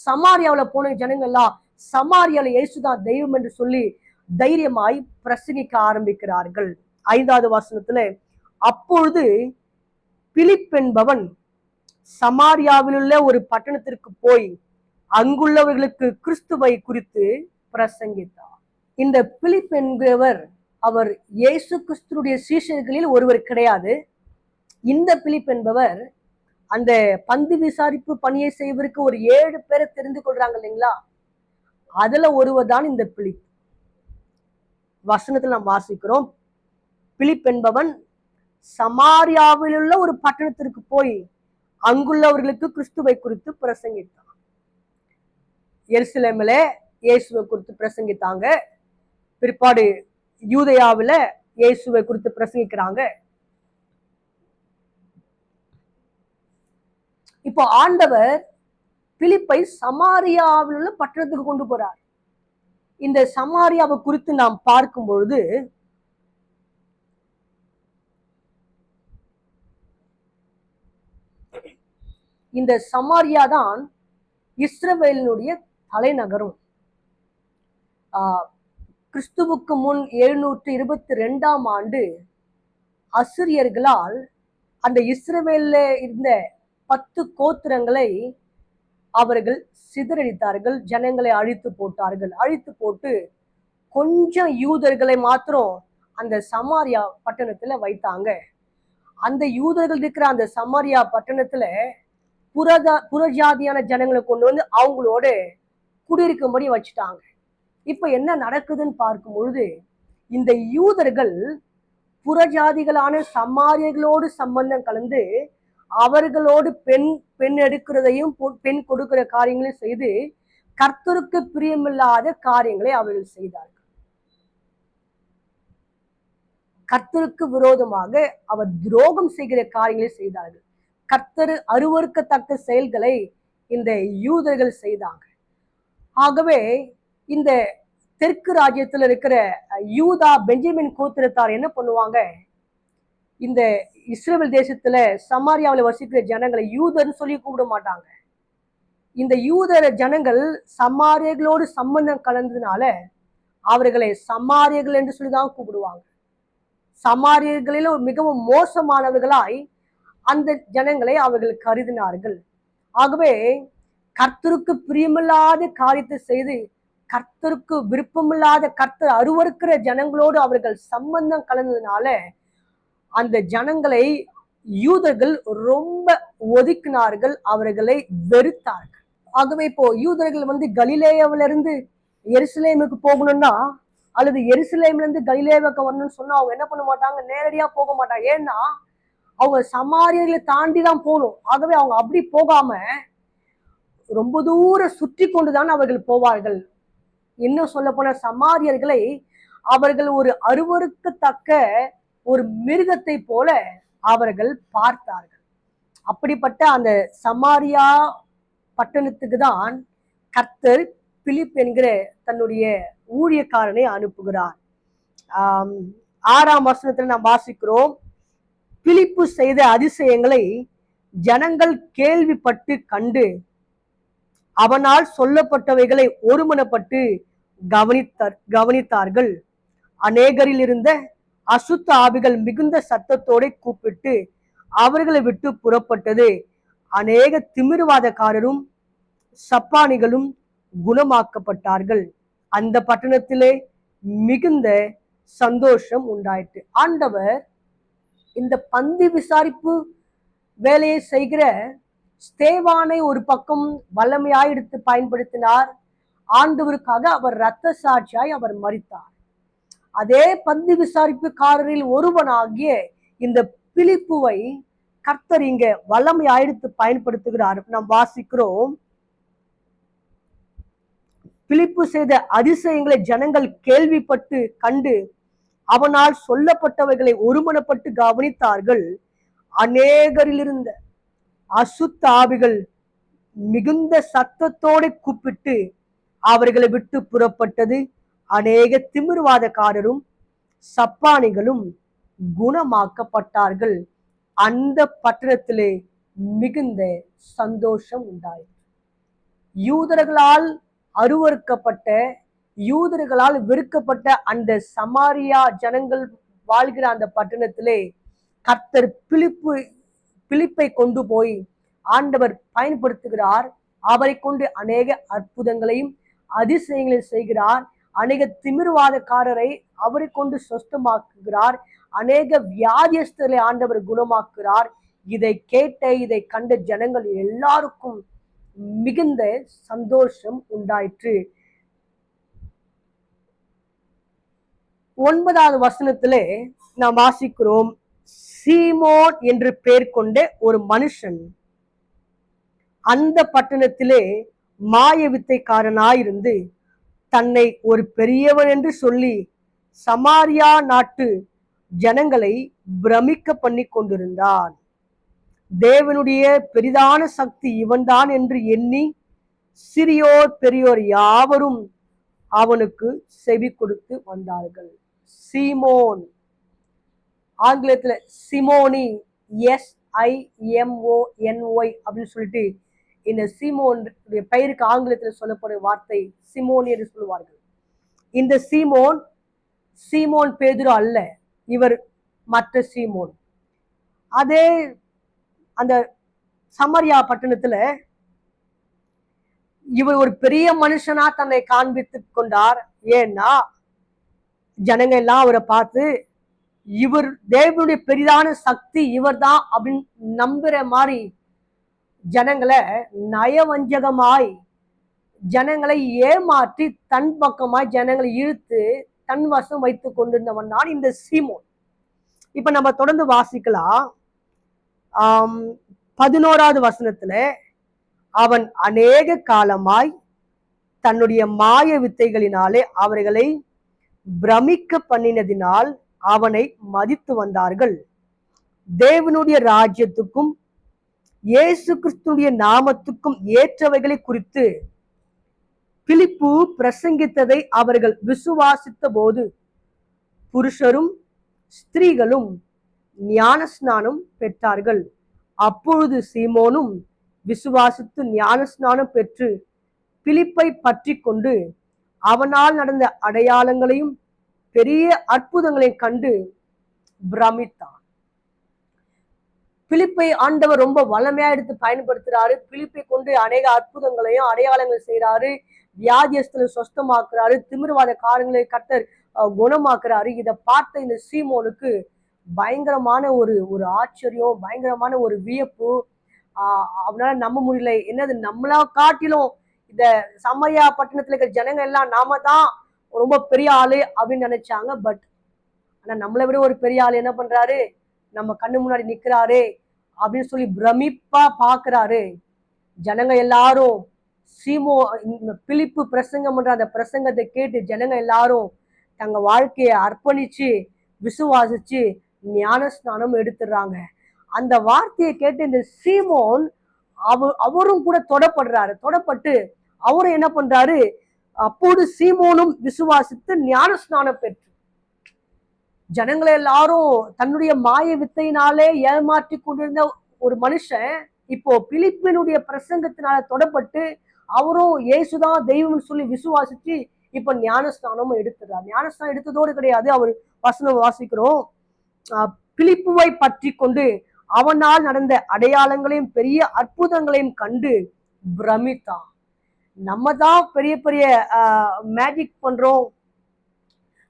சமாரியாவுல போன ஜனங்கள்லாம் சமாரியால இயேசுதான் தெய்வம் என்று சொல்லி தைரியமாய் பிரசங்கிக்க ஆரம்பிக்கிறார்கள். 5வது வசனத்துல, அப்பொழுது பிலிப் என்பவன் சமாரியாவில் உள்ள ஒரு பட்டணத்திற்கு போய் அங்குள்ளவர்களுக்கு கிறிஸ்துவை குறித்து பிரசங்கித்தார். இந்த பிலிப் என்கிறவர் அவர் இயேசு கிறிஸ்துடைய சீஷர்களில் ஒருவர் கிடையாது. இந்த பிலிப் என்பவர் அந்த பந்து விசாரிப்பு பணியை செய்வதற்கு ஒரு 7 பேரை தெரிந்து கொள்றாங்க இல்லைங்களா, அதுல ஒருவர் தான் இந்த பிலிப். வசனத்தில் நாம் வாசிக்கிறோம், பிலிப் என்பவன் சமாரியாவில் உள்ள ஒரு பட்டணத்திற்கு போய் அங்குள்ளவர்களுக்கு கிறிஸ்துவை குறித்து பிரசங்கித்தான். எருசலேமில இயேசுவை குறித்து பிரசங்கித்தாங்க, பிற்பாடு யூதேயாவில இயேசுவை குறித்து பிரசங்கிக்கிறாங்க. இப்போ ஆண்டவர் பிலிப்பை சமாரியாவில் உள்ள பட்டணத்துக்கு கொண்டு போறார். இந்த சமாரியாவை குறித்து நாம் பார்க்கும் பொழுது இந்த சமாரியா தான் இஸ்ரவேலினுடைய தலைநகரம். கிறிஸ்துவுக்கு முன் 722ஆம் ஆண்டு அசிரியர்களால் அந்த இஸ்ரவேல்ல இருந்த 10 கோத்திரங்களை அவர்கள் சிதறடித்தார்கள், ஜனங்களை அழித்து போட்டார்கள். அழித்து போட்டு கொஞ்சம் யூதர்களை மாத்திரம் அந்த சமாரியா பட்டணத்துல வைத்தாங்க. அந்த யூதர்கள் இருக்கிற அந்த சமாரியா பட்டணத்துல புறஜாதியான ஜனங்களை கொண்டு வந்து அவங்களோட குடியிருக்கும்படி வச்சுட்டாங்க. இப்ப என்ன நடக்குதுன்னு பார்க்கும் பொழுது, இந்த யூதர்கள் புறஜாதிகளான சமாரியர்களோடு சம்பந்தம் கலந்து அவர்களோடு பெண் எடுக்கிறதையும் பெண் கொடுக்கிற காரியங்களையும் செய்து கர்த்தருக்கு பிரியமில்லாத காரியங்களை அவர்கள் செய்தார்கள். கர்த்தருக்கு விரோதமாக அவர் துரோகம் செய்கிற காரியங்களை செய்தார்கள். கர்த்தர் அருவருக்கத்தக்க செயல்களை இந்த யூதர்கள் செய்தாங்க. ஆகவே இந்த தெற்கு ராஜ்யத்தில் இருக்கிற யூதா பெஞ்சமின் கோத்திரத்தார் என்ன பண்ணுவாங்க, இந்த இஸ்ரேல் தேசத்துல சமாரியாவில் வசிக்கிற ஜனங்களை யூதர்னு சொல்லி கூப்பிட மாட்டாங்க. இந்த யூதர ஜனங்கள் சமாரியர்களோடு சம்பந்தம் கலந்ததுனால அவர்களை சமாரியர்கள் என்று சொல்லிதான் கூப்பிடுவாங்க. சமாரியர்களிலும் மிகவும் மோசமானவர்களாய் அந்த ஜனங்களை அவர்கள் கருதினார்கள். ஆகவே கர்த்தருக்கு பிரியமில்லாத காரியத்தை செய்து கர்த்தருக்கு விருப்பமில்லாத, கர்த்தர் அருவருக்கிற ஜனங்களோடு அவர்கள் சம்பந்தம் கலந்ததுனால அந்த ஜனங்களை யூதர்கள் ரொம்ப ஒதுக்கினார்கள், அவர்களை வெறுத்தார்கள். ஆகவே இப்போ யூதர்கள் கலிலேயாவிலிருந்து எருசலேமுக்கு போகணும்னா, அல்லது எருசலேம்ல இருந்து கலிலேயாவுக்கு வரணும்னு சொன்னா அவங்க என்ன பண்ண மாட்டாங்க, நேரடியா போக மாட்டாங்க. ஏன்னா அவங்க சமாரியர்களை தாண்டி தான் போகணும். ஆகவே அவங்க அப்படி போகாம ரொம்ப தூரம் சுற்றி கொண்டுதான் அவர்கள் போவார்கள். இன்னும் சொல்ல போன சமாரியர்களை அவர்கள் ஒரு அருவருக்கத்தக்க ஒரு மிருகத்தை போல அவர்கள் பார்த்தார்கள். அப்படிப்பட்ட அந்த சமாரியா பட்டணத்துக்கு தான் கர்த்தர் பிலிப் என்கிற தன்னுடைய ஊழியக்காரனை அனுப்புகிறார். 6ஆம் வசனத்துல நாம் வாசிக்கிறோம், பிலிப்பு செய்த அதிசயங்களை ஜனங்கள் கேள்விப்பட்டு கண்டு அவனால் சொல்லப்பட்டவைகளை ஒருமனப்பட்டு கவனித்தார்கள். அநேகரில் இருந்த அசுத்த ஆவிகள் மிகுந்த சத்தத்தோட கூப்பிட்டு அவர்களை விட்டு புறப்பட்டது. அநேக திமிர்வாதக்காரரும் சப்பானிகளும் குணமாக்கப்பட்டார்கள். அந்த பட்டணத்திலே மிகுந்த சந்தோஷம் உண்டாயிற்று. ஆண்டவர் இந்த பந்தி விசாரிப்பு வேலையை செய்கிற ஸ்தேவானை ஒரு பக்கம் வல்லமையாய் எடுத்து பயன்படுத்தினார். ஆண்டவருக்காக அவர் இரத்த சாட்சியாய் அவர் மரித்தார். அதே பந்தி விசாரிப்புக்காரரில் ஒருவனாகிய இந்த பிலிப்புவை கர்த்தர் இங்க வல்லமையாய் எடுத்து பயன்படுத்துகிறார். நாம் வாசிக்கிறோம், பிலிப்பு செய்த அதிசயங்களை ஜனங்கள் கேள்விப்பட்டு கண்டு அவனால் சொல்லப்பட்டவைகளை ஒருமனப்பட்டு கவனித்தார்கள். அநேகரில் இருந்த அசுத்த ஆவிகள் மிகுந்த சத்தத்தோட கூப்பிட்டு அவர்களை விட்டு புறப்பட்டது. அநேக திமிர்வாதக்காரரும் சப்பானிகளும் குணமாக்கப்பட்டார்கள். அந்த பட்டணத்திலே மிகுந்த சந்தோஷம் உண்டாயிற்று. யூதர்களால் அருவருக்கப்பட்ட, யூதர்களால் வெறுக்கப்பட்ட அந்த சமாரியா ஜனங்கள் வாழ்கிற அந்த பட்டணத்திலே கர்த்தர் பிலிப்பை கொண்டு போய் ஆண்டவர் பயன்படுத்துகிறார். அவரை கொண்டு அநேக அற்புதங்களையும் அதிசயங்களையும் செய்கிறார். அநேக திமிர்வாதக்காரரை அவரை கொண்டு சொஸ்தமாக்குகிறார். அநேக வியாதியஸ்தர்களை ஆண்டவர் குணமாக்குகிறார். இதை கண்ட ஜனங்கள் எல்லாருக்கும் மிகுந்த சந்தோஷம் உண்டாயிற்று. 9வது வசனத்திலே நாம் வாசிக்கிறோம், சீமோன் என்று பெயர் கொண்ட ஒரு மனுஷன் அந்த பட்டணத்திலே மாய வித்தைக்காரனாயிருந்து தன்னை ஒரு பெரியவன் என்று சொல்லி சமாரியா நாட்டு ஜனங்களை பிரமிக்க பண்ணி கொண்டிருந்தான். தேவனுடைய பெரிதான சக்தி இவன்தான் என்று எண்ணி சிறியோர் பெரியோர் யாவரும் அவனுக்கு செவி கொடுத்து வந்தார்கள். சீமோன், ஆங்கிலத்துல சிமோனி, SIMONY அப்படின்னு சொல்லிட்டு இந்த சீமோன் பெயருக்கு ஆங்கிலத்தில் சொல்லப்படும் வார்த்தை சிமோனி என்று சொல்லுவார்கள். இந்த சீமோன் பேதுரு அல்ல, இவர் மற்ற சீமோன். அதே அந்த சமரியா பட்டணத்துல இவர் ஒரு பெரிய மனுஷனா தன்னை காண்பித்து கொண்டார். ஏன்னா ஜனங்க எல்லாம் அவரை பார்த்து இவர் தேவனுடைய பெரிதான சக்தி இவர் தான் அப்படின்னு நம்புற மாதிரி ஜனங்களை நயவஞ்சகமாய் ஜனங்களை ஏமாற்றி தன் பக்கமாய் ஜனங்களை இழுத்து தன் வசம் வைத்து கொண்டிருந்தவன் தான் இந்த சீமோன். இப்ப நம்ம தொடர்ந்து வாசிக்கலாம். 11வது வசனத்துல, அவன் அநேக காலமாய் தன்னுடைய மாய வித்தைகளினாலே அவர்களை பிரமிக்க பண்ணினதினால் அவனை மதித்து வந்தார்கள். தேவனுடைய ராஜ்யத்துக்கும் இயேசு கிறிஸ்துடைய நாமத்துக்கும் ஏற்றவைகளை குறித்து பிலிப்பு பிரசங்கித்ததை அவர்கள் விசுவாசித்த போது புருஷரும் ஸ்திரீகளும் ஞானஸ்நானம் பெற்றார்கள். அப்பொழுது சீமோனும் விசுவாசித்து ஞானஸ்நானம் பெற்று பிலிப்பை பற்றி கொண்டு அவனால் நடந்த அடையாளங்களையும் பெரிய அற்புதங்களையும் கண்டு பிரமித்தான். பிலிப்பை ஆண்டவர் ரொம்ப வல்லமையா எடுத்து பயன்படுத்துறாரு. பிலிப்பை கொண்டு அநேக அற்புதங்களையும் அடையாளங்கள் செய்யறாரு. வியாதியஸ்தலை சொஸ்தமாக்குறாரு. திமிர்வாத காரங்களை கர்த்தர் குணமாக்குறாரு. இதை பார்த்த இந்த சீமோனுக்கு பயங்கரமான ஒரு ஆச்சரியம், பயங்கரமான ஒரு வியப்பு. அவனால நம்ப முடியல. என்னது, நம்மளா காட்டிலும் இந்த சமரியா பட்டணத்துல இருக்கிற ஜனங்க எல்லாம் நாம தான் ரொம்ப பெரிய ஆளு அப்படின்னு நினைச்சாங்க. பட் ஆனா நம்மளை விட ஒரு பெரிய ஆளு என்ன பண்றாரு, நம்ம கண்ணு முன்னாடி நிக்கிறாரு அப்படின்னு சொல்லி பிரமிப்பா பாக்குறாரு. ஜனங்க எல்லாரும் பிலிப்பு பிரசங்கம் பண்ற அந்த பிரசங்கத்தை கேட்டு ஜனங்க எல்லாரும் தங்க வாழ்க்கையை அர்ப்பணிச்சு விசுவாசிச்சு ஞானஸ்நானம் எடுத்துடுறாங்க. அந்த வார்த்தையை கேட்டு இந்த சீமோன் அவரும் கூட தொடப்படுறாரு. தொடப்பட்டு அவரும் என்ன பண்றாரு, அப்போது சீமோனும் விசுவாசித்து ஞானஸ்நானம் பெற்று ஜனங்களை எல்லாரும் தன்னுடைய மாய வித்தையினாலே ஏமாற்றி கொண்டிருந்த ஒரு மனுஷன் இப்போ பிலிப்பினுடைய பிரசங்கத்தினால தொடப்பட்டு அவரும் இயேசுதான் தெய்வம்னு சொல்லி விசுவாசிச்சு இப்ப ஞானஸ்தானமும் எடுத்துறார். ஞானஸ்தானம் எடுத்ததோடு கிடையாது. அவர் வசனம் வாசிக்கிறோம், பிலிப்புவை பற்றி கொண்டு அவனால் நடந்த அடையாளங்களையும் பெரிய அற்புதங்களையும் கண்டு பிரமித்தான். நம்ம தான் பெரிய பெரிய மேஜிக் பண்றோம்,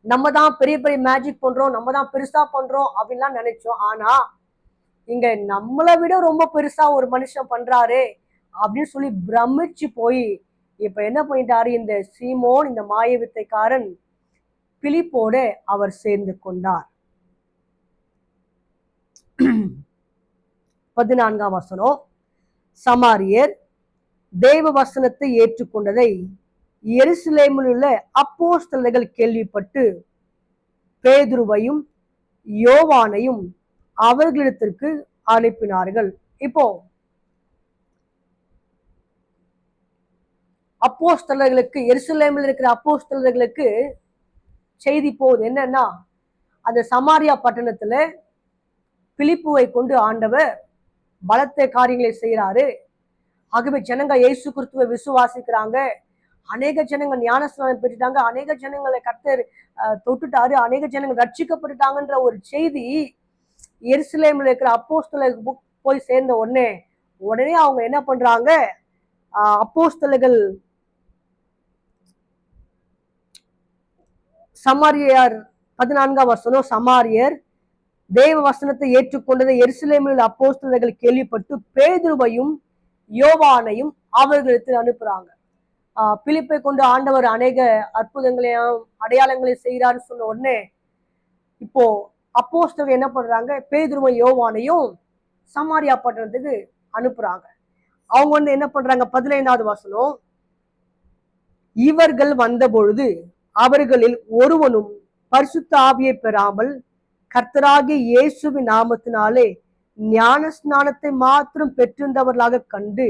நம்ம தான் பெரிய பெரிய மேஜிக் பண்றோம், நம்ம தான் பெருசா பண்றோம் அப்படின்லாம் நினைச்சோம். ஆனா இங்க நம்மளை விட ரொம்ப பெருசா ஒரு மனுஷன் பண்றாரு அப்படின்னு சொல்லி பிரமிச்சு போய் இப்ப என்ன பண்ணிட்டாரு, இந்த சீமோன் இந்த மாய வித்தைக்காரன் பிலிப்போட அவர் சேர்ந்து கொண்டார். 14ஆம் வசனம், சமாரியர் தேவ வசனத்தை ஏற்றுக்கொண்டதை எருசலேமில் உள்ள அப்போஸ்தலர்கள் கேள்விப்பட்டு பேதுருவையும் யோவானையும் அவர்களிடத்திற்கு அனுப்பினார்கள். இப்போ அப்போஸ்தலர்களுக்கு, எருசலேமில் இருக்கிற அப்போஸ்தலர்களுக்கு செய்தி போகுது. என்னன்னா, அந்த சமாரியா பட்டணத்துல பிலிப்புவை கொண்டு ஆண்டவர் பலத்த காரியங்களை செய்யறாரு. ஆகவே ஜனங்க இயேசு கிறிஸ்துவை விசுவாசிக்கிறாங்க. அநேக ஜனங்க ஞானஸ்நானம் பெற்றுட்டாங்க. அநேக ஜனங்களை கர்த்தர் தொட்டுட்டாரு. அநேக ஜனங்கள் ரட்சிக்கப்பட்டுட்டாங்கன்ற ஒரு செய்தி எருசலேமில் இருக்கிற அப்போஸ்தலர்களுக்கு போய் சேர்ந்த உடனே அவங்க என்ன பண்றாங்க, அப்போஸ்தலர்கள் சமாரியர் 14ஆம் வசனம், சமாரியர் தேவ வசனத்தை ஏற்றுக்கொண்டதை எருசலேமில் அப்போஸ்தலர்கள் கேள்விப்பட்டு பேதுருவையும் யோவானையும் அவர்களிடத்தில் அனுப்புறாங்க. பிலிப்பை கொண்டு ஆண்டவர் அநேக அற்புதங்களையும் அடையாளங்களையும் செய்யறாருன்னு சொன்ன உடனே இப்போ அப்போஸ்தலர்கள் என்ன பண்றாங்க, பேதுருவை யோவானையும் சமாரியா பட்டணத்துக்கு அனுப்புறாங்க. அவங்க என்ன பண்றாங்க, 15ஆவது வசனம், இவர்கள் வந்த பொழுது அவர்களில் ஒருவனும் பரிசுத்த ஆவியை பெறாமல் கர்த்தராகிய இயேசுவின் நாமத்தினாலே ஞான ஸ்நானத்தை மாத்திரம் பெற்றிருந்தவர்களாக கண்டு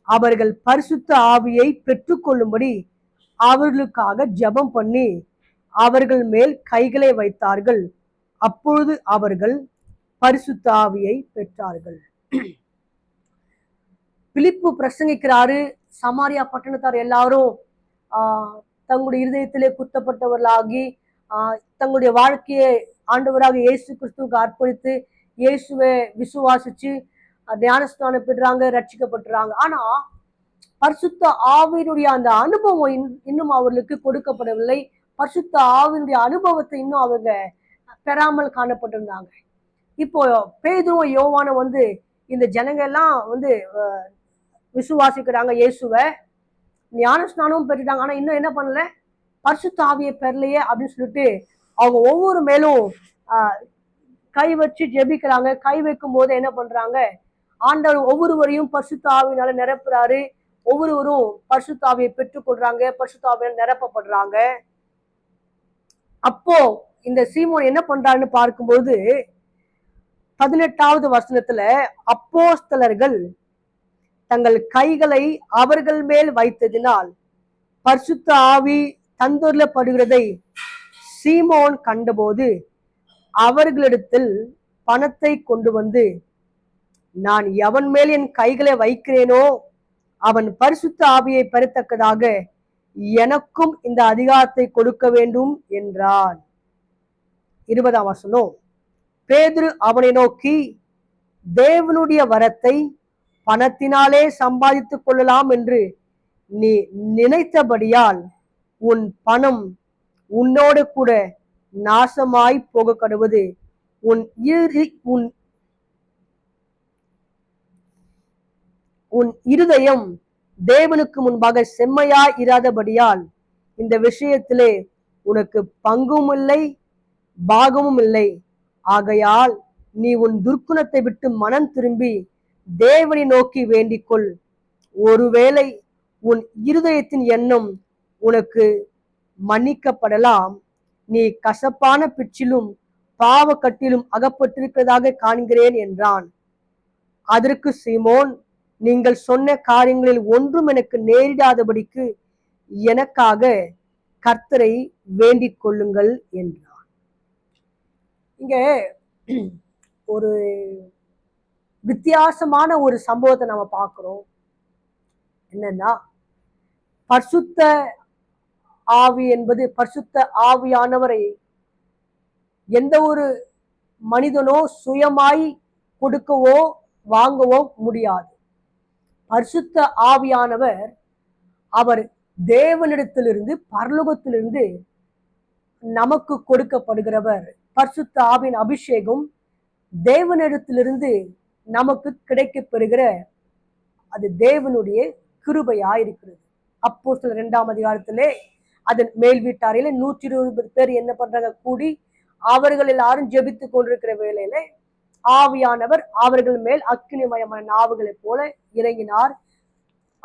அவர்கள் பரிசுத்த ஆவியை பெற்றுக்கொள்ளும்படி அவர்களுக்காக ஜெபம் பண்ணி அவர்கள் மேல் கைகளை வைத்தார்கள். அப்பொழுது அவர்கள் பரிசுத்த ஆவியை பெற்றார்கள். பிலிப்பு பிரசங்கிக்கிறாரு. சமாரியா பட்டணத்தார் எல்லாரும் தங்களுடைய இருதயத்திலே குத்தப்பட்டவர்களாகி தங்களுடைய வாழ்க்கையை ஆண்டவராக இயேசு கிறிஸ்துவுக்கு அர்ப்பணித்து இயேசுவை விசுவாசிச்சு ஞானஸ்நானம் பெற்றாங்க, ரட்சிக்கப்பட்டுறாங்க. ஆனா பரிசுத்த ஆவியினுடைய அந்த அனுபவம் இன்னும் அவர்களுக்கு கொடுக்கப்படவில்லை. பரிசுத்த ஆவியினுடைய அனுபவத்தை இன்னும் அவங்க பெறாமல் காணப்பட்டிருந்தாங்க. இப்போ பேதுரு யோவான இந்த ஜனங்க எல்லாம் விசுவாசிக்கிறாங்க, இயேசுவை ஞானஸ்நானமும் பெற்றுட்டாங்க. ஆனா இன்னும் என்ன பண்ணல, பரிசுத்த ஆவியை பெறலையே அப்படின்னு சொல்லிட்டு அவங்க ஒவ்வொரு மேலும் கை வச்சு ஜெபிக்கிறாங்க. கை வைக்கும் போது என்ன பண்றாங்க, ஆண்டவர் ஒவ்வொருவரையும் பரிசுத்த ஆவியினால நிரப்புறாரு. ஒவ்வொருவரும் பரிசுத்த ஆவியை பெற்றுக்கொள்றாங்க, பரிசுத்த ஆவியால் நிரப்பப்படுறாங்க. அப்போ இந்த சீமோன் என்ன பண்றான்னு பார்க்கும்போது 18வது வசனத்துல, அப்போஸ்தலர்கள் தங்கள் கைகளை அவர்கள் மேல் வைத்ததினால் பரிசுத்த ஆவி தந்துள்ளப்படுகிறதை சீமோன் கண்டபோது அவர்களிடத்தில் பணத்தை கொண்டு வந்து, நான் எவன் மேல் என் கைகளை வைக்கிறேனோ அவன் பரிசுத்த ஆவியை பெறத்தக்கதாக எனக்கும் இந்த அதிகாரத்தை கொடுக்க வேண்டும் என்றான். 20ஆம் வசனம், பேதுரு அவனை நோக்கி, தேவனுடைய வரத்தை பணத்தினாலே சம்பாதித்துக் கொள்ளலாம் என்று நீ நினைத்தபடியால் உன் பணம் உன்னோடு கூட நாசமாய் போக கடுவது. உன் இருதயம் தேவனுக்கு முன்பாக செம்மையாய் இராதபடியால் இந்த விஷயத்திலே உனக்கு பங்கும் இல்லை பாகமும் இல்லை. ஆகையால் நீ உன் துர்க்குணத்தை விட்டு மனம் திரும்பி தேவனை நோக்கி வேண்டிக்கொள். ஒருவேளை உன் இருதயத்தின் எண்ணம் உனக்கு மன்னிக்கப்படலாம். நீ கசப்பான பிச்சிலும் பாவ கட்டிலும் அகப்பட்டிருக்கிறதாக காண்கிறேன் என்றான். அதற்கு சீமோன், நீங்கள் சொன்ன காரியங்களில் ஒன்றும் எனக்கு நேரிடாதபடிக்கு எனக்காக கர்த்தரை வேண்டிக் கொள்ளுங்கள் என்றான். இங்க ஒரு வித்தியாசமான ஒரு சம்பவத்தை நம்ம பார்க்கிறோம். என்னன்னா, பரிசுத்த ஆவி என்பது, பரிசுத்த ஆவியானவரை எந்த ஒரு மனிதனோ சுயமாய் கொடுக்கவோ வாங்கவோ முடியாது. பரிசுத்த ஆவியானவர் அவர் தேவனிடத்திலிருந்து, பரலோகத்திலிருந்து நமக்கு கொடுக்கப்படுகிறவர். பரிசுத்த ஆவியின் அபிஷேகம் தேவனிடத்திலிருந்து நமக்கு கிடைக்க பெறுகிற அது தேவனுடைய கிருபையாயிருக்கிறது. அப்போஸ்தலர் 2ஆம் அதிகாரத்திலே அதன் மேல் வீட்டாரில 120 பேர் என்ன பண்றாங்க, கூடி அவர்கள் எல்லாரும் ஜெபித்து கொண்டிருக்கிற வேளையில ஆவியானவர் அவர்கள் மேல் அக்கினிமயமான நாவுகளை போல இறங்கினார்.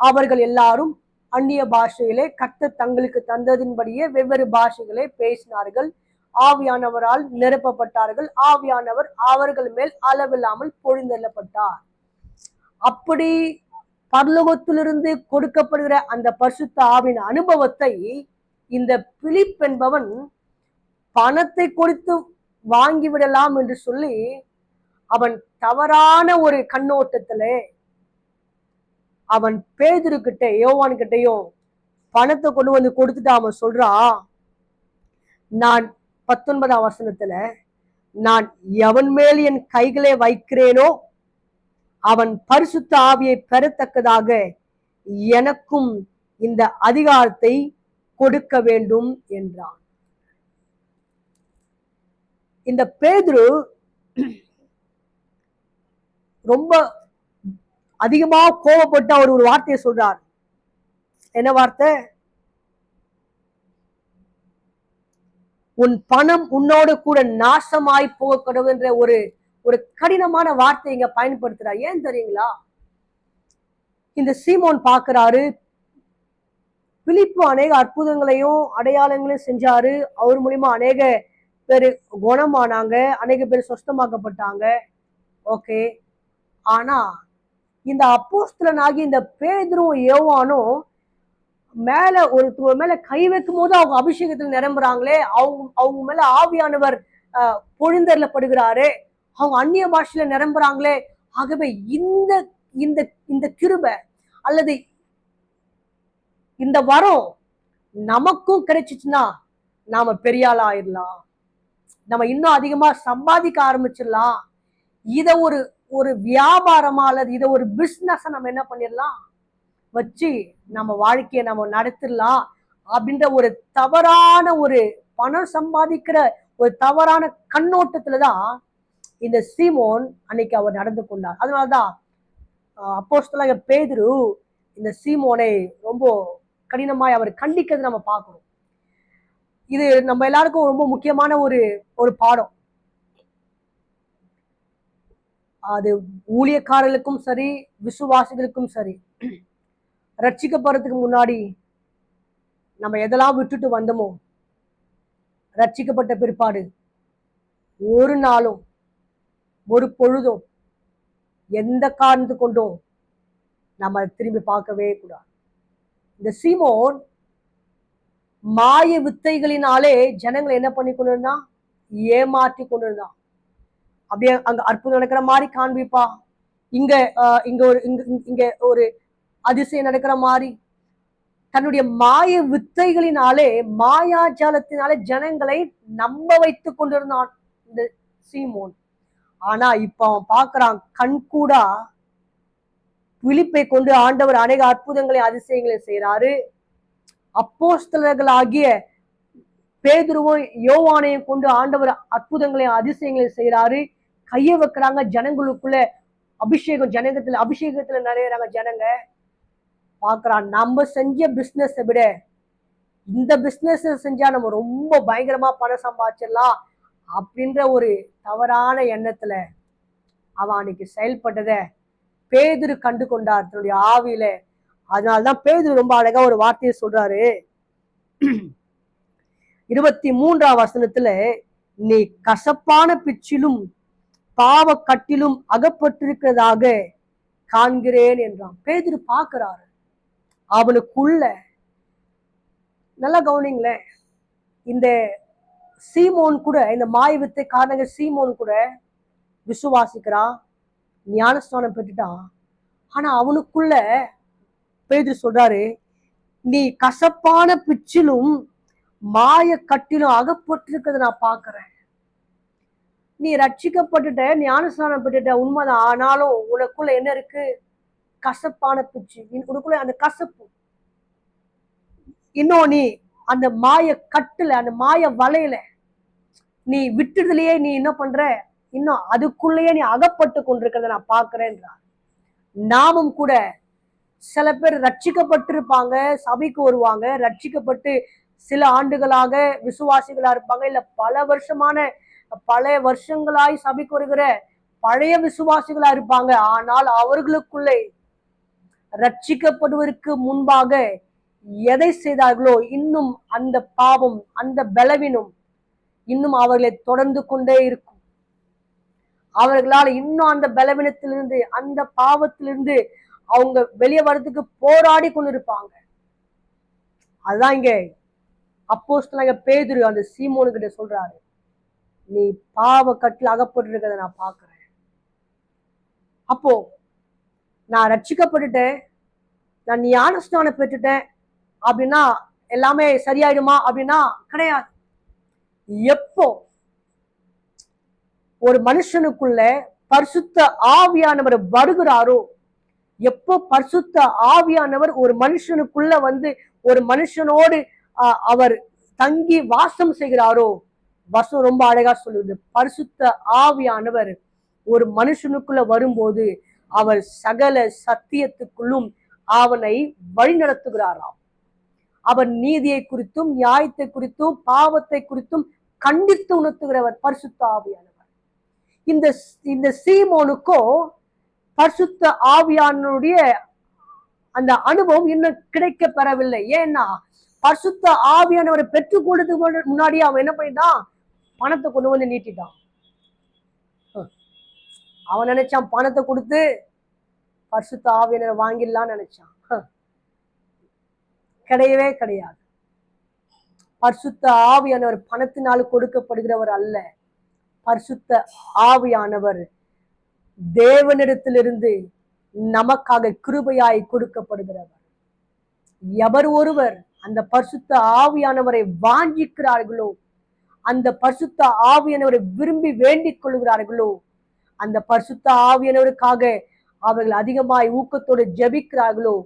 அவர்கள் எல்லாரும் அந்நிய பாஷையிலே கர்த்தர் தங்களுக்கு தந்ததின்படியே வெவ்வேறு பாஷைகளை பேசினார்கள். ஆவியானவரால் நிரப்பப்பட்டார்கள். ஆவியானவர் அவர்கள் மேல் அளவில்லாமல் பொழிந்தள்ளப்பட்டார். அப்படி பரலோகத்திலிருந்து கொடுக்கப்படுகிற அந்த பரிசுத்த ஆவியின் அனுபவத்தை இந்த பிலிப் என்பவன் பணத்தை கொடுத்து வாங்கிவிடலாம் என்று சொல்லி அவன் தவறான ஒரு கண்ணோட்டத்திலே அவன் பேதுரு கிட்ட, யோவான் கிட்டையும் பணத்தை கொண்டு வந்து கொடுத்துட்டு அவன் சொல்றான், நான் 19ஆம் வசனத்துல, நான் எவன் மேல் என் கைகளை வைக்கிறேனோ அவன் பரிசுத்த ஆவியை பெறத்தக்கதாக எனக்கும் இந்த அதிகாரத்தை கொடுக்க வேண்டும் என்றான். இந்த பேதுரு ரொம்ப அதிகமா கோபப்பட்டு அவர் ஒரு வார்த்தையை சொல்றார். என்ன வார்த்தை? உன் பணம் உன்னோடு கூட நாசமாய் போக கடவுன்ற ஒரு ஒரு கடினமான வார்த்தை இங்க பயன்படுத்துறார். ஏன் தெரியுங்களா? இந்த சீமோன் பார்க்கிறாரு, பிலிப்பு அநேக அற்புதங்களையும் அடையாளங்களையும் செஞ்சாரு. அவர் மூலியமா அநேக பேர் குணமானாங்க, அநேக பேர் சொஸ்தமாக்கப்பட்டாங்க. ஓகே, ஆனா இந்த அப்போஸ்தலனாகி இந்த பேதுரும் யோவானும் மேல ஒரு மேல கை வைக்கும் போது அவங்க அபிஷேகத்தில் நிரம்புறாங்களே, அவங்க மேல ஆவியானவர் பொழிந்தள்ளப்படுகிறாரு, அவங்க அந்நிய பாஷையில நிரம்புறாங்களே. ஆகவே இந்த இந்த இந்த கிருபை அல்லது இந்த வரம் நமக்கும் கிடைச்சிச்சுன்னா நாம பெரிய ஆள் ஆயிடலாம், நம்ம இன்னும் அதிகமா சம்பாதிக்க ஆரம்பிச்சிடலாம். இத ஒரு ஒரு வியாபாரமா அல்லது இதை ஒரு பிசினஸா நம்ம என்ன பண்ணிடலாம் வச்சு நம்ம வாழ்க்கையை நம்ம நடத்திடலாம் அப்படின்ற ஒரு தவறான ஒரு பணம் சம்பாதிக்கிற ஒரு தவறான கண்ணோட்டத்துலதான் இந்த சீமோன் அன்னைக்கு அவர் நடந்து கொண்டார். அதனாலதான் அப்போஸ்தலனாகிய பேதுரு இந்த சீமோனை ரொம்ப கடினமாய் அவர் கண்டிக்கிறது நம்ம பார்க்கிறோம். இது நம்ம எல்லாருக்கும் ரொம்ப முக்கியமான ஒரு பாடம். அது ஊழியக்காரர்களுக்கும் சரி, விசுவாசிகளுக்கும் சரி. ரட்சிக்கப்படுறதுக்கு முன்னாடி நம்ம எதெல்லாம் விட்டுட்டு வந்தோமோ, ரட்சிக்கப்பட்ட பிற்பாடு ஒரு நாளும் ஒரு பொழுதும் எந்த காரணத்து கொண்டும் நம்ம திரும்பி பார்க்கவே கூடாது. இந்த சீமோன் மாய வித்தைகளினாலே ஜனங்களை என்ன பண்ணி கொண்டிருந்தான்? ஏமாற்றி கொண்டிருந்தான். அப்படியே அங்க அற்புதம் நடக்கிற மாதிரி காண்பிப்பா, இங்க இங்க ஒரு அதிசயம் நடக்கிற மாதிரி தன்னுடைய மாய வித்தைகளினாலே மாயாஜாலத்தினாலே ஜனங்களை நம்ப வைத்துக் கொண்டிருந்தான் இந்த சீமோன். ஆனா இப்ப அவன் பார்க்கிறான், கண்கூடா விழிப்பை கொண்டு ஆண்டவர் அநேக அற்புதங்களை அதிசயங்களை செய்யறாரு. அப்போஸ்தலர்கள் ஆகிய பேதுருவும் யோவானையும் கொண்டு ஆண்டவர் அற்புதங்களையும் அதிசயங்களையும் செய்யறாரு. கையை வைக்கிறாங்க, ஜனங்களுக்குள்ள அபிஷேகம், அபிஷேகத்துல நிறையறாங்க ஜனங்க. பாக்குறான், நம்ம செஞ்ச பிசினஸ் விட இந்த பிசினஸ் செஞ்சா நம்ம ரொம்ப பயங்கரமா பணம் சம்பாதிச்சிடலாம் அப்படின்ற ஒரு தவறான எண்ணத்துல அவன் அன்னைக்கு செயல்பட்டத பேதுரு கண்டு கொண்டார் தன்னுடைய ஆவியில. அதனால்தான் பேதுரு ரொம்ப அழகா ஒரு வார்த்தையை சொல்றாரு. 23ஆம் வசனத்துல, நீ கசப்பான பிச்சிலும் பாவ கட்டிலும் அகப்பட்டிருக்கிறதாக காண்கிறேன் என்றான். பேதுரு பார்க்கிறாரு அவனுக்குள்ள. நல்லா கவனிங்களேன், இந்த சீமோன் கூட, இந்த மாயவித்தை காரணங்க சீமோன் கூட விசுவாசிக்கிறான், ஞானஸ்தானம் பெற்றுட்டான். ஆனா அவனுக்குள்ள பேதுரு சொல்றாரு, நீ கசப்பான பிச்சிலும் மாய கட்டிலும் அகப்பட்டிருக்கிறத நான் பாக்குறேன். நீ ரட்சிக்கப்பட்டுட்ட, ஞானஸ்தானம் பெற்றுட்ட உண்மைதான். ஆனாலும் உனக்குள்ள என்ன இருக்கு? கசப்பான பிச்சு. உனக்குள்ள அந்த கசப்பு. இன்னும் நீ அந்த மாய கட்டுல, அந்த மாய வலையில நீ விட்டுறதுலயே நீ என்ன பண்ற? இன்னும் அதுக்குள்ளேயே நீ அகப்பட்டு கொண்டிருக்கிறத நான் பாக்குறேன்றார். நாமும் கூட சில பேர் ரட்சிக்கப்பட்டிருப்பாங்க, சபைக்கு வருவாங்க, ரட்சிக்கப்பட்டு சில ஆண்டுகளாக விசுவாசிகளா இருப்பாங்க, இல்ல பல வருஷங்களாய் சபைக்கு வருகிற பழைய விசுவாசிகளா இருப்பாங்க. ஆனால் அவர்களுக்குள்ளே ரட்சிக்கப்படுவதற்கு முன்பாக எதை செய்தார்களோ இன்னும் அந்த பாவம், அந்த பலவீனம் இன்னும் அவர்களை தொடர்ந்து கொண்டே இருக்கும். அவர்களால் இன்னும் அந்த பலவீனத்திலிருந்து, அந்த பாவத்திலிருந்து அவங்க வெளியே வர்றதுக்கு போராடி கொண்டிருப்பாங்க. அதுதான் இங்க அப்போஸ்தலனாகிய பேதுரு அந்த சீமோனு கிட்ட சொல்றாரு, நீ பாவ கட்டில் அகப்பட்டு இருக்கிறத நான் பாக்குறேன். அப்போ நான் ரட்சிக்கப்பட்டுட்டேன், நான் ஞானஸ்நானம் பெற்றுட்டேன் அப்படின்னா எல்லாமே சரியாயிடுமா அப்படின்னா கிடையாது. எப்போ ஒரு மனுஷனுக்குள்ள பரிசுத்த ஆவியானவர் வருகிறாரோ, எப்போ பரிசுத்த ஆவியானவர் ஒரு மனுஷனுக்குள்ள வந்து ஒரு மனுஷனோடு அவர் தங்கி வாசம் செய்கிறாரோ, வசனம் ரொம்ப அழகா சொல்லுது, பரிசுத்த ஆவியானவர் ஒரு மனுஷனுக்குள்ள வரும்போது அவர் சகல சத்தியத்துக்குள்ளும் அவனை வழி நடத்துகிறாராம். அவர் நீதியை குறித்தும் நியாயத்தை குறித்தும் பாவத்தை குறித்தும் கண்டித்து உணர்த்துகிறவர் பரிசுத்த ஆவியானவர். இந்த சீமோனுக்கோ பரிசுத்த ஆவியானுடைய அந்த அனுபவம் இன்னும் கிடைக்க பெறவில்லை. ஏன்னா பரிசுத்த ஆவியானவரை பெற்றுக் கொள்றதுக்கு முன்னாடியே அவன் என்ன பண்ணிட்டான்? பணத்தை கொண்டு வந்து நீட்டிட்டான். அவன் நினைச்சான் பணத்தை கொடுத்து பரிசுத்த ஆவியானவரை வாங்கிடலான்னு நினைச்சான். கிடையவே கிடையாது. பரிசுத்த ஆவியானவர் பணத்தினால் கொடுக்கப்படுகிறவர் அல்ல. பரிசுத்த ஆவியானவர் தேவனிடத்திலிருந்து நமக்காக கிருபையாய் கொடுக்கப்படுகிறவர். எவர் ஒருவர் அந்த பரிசுத்த ஆவியானவரை வாஞ்சிக்கிறார்களோ, அந்த பரிசுத்த ஆவியானவரை விரும்பி வேண்டிக் கொள்கிறார்களோ, அந்த பரிசுத்த ஆவியானவருக்காக அவர்கள் அதிகமாய் ஊக்கத்தோடு ஜெபிக்கிறார்களோ,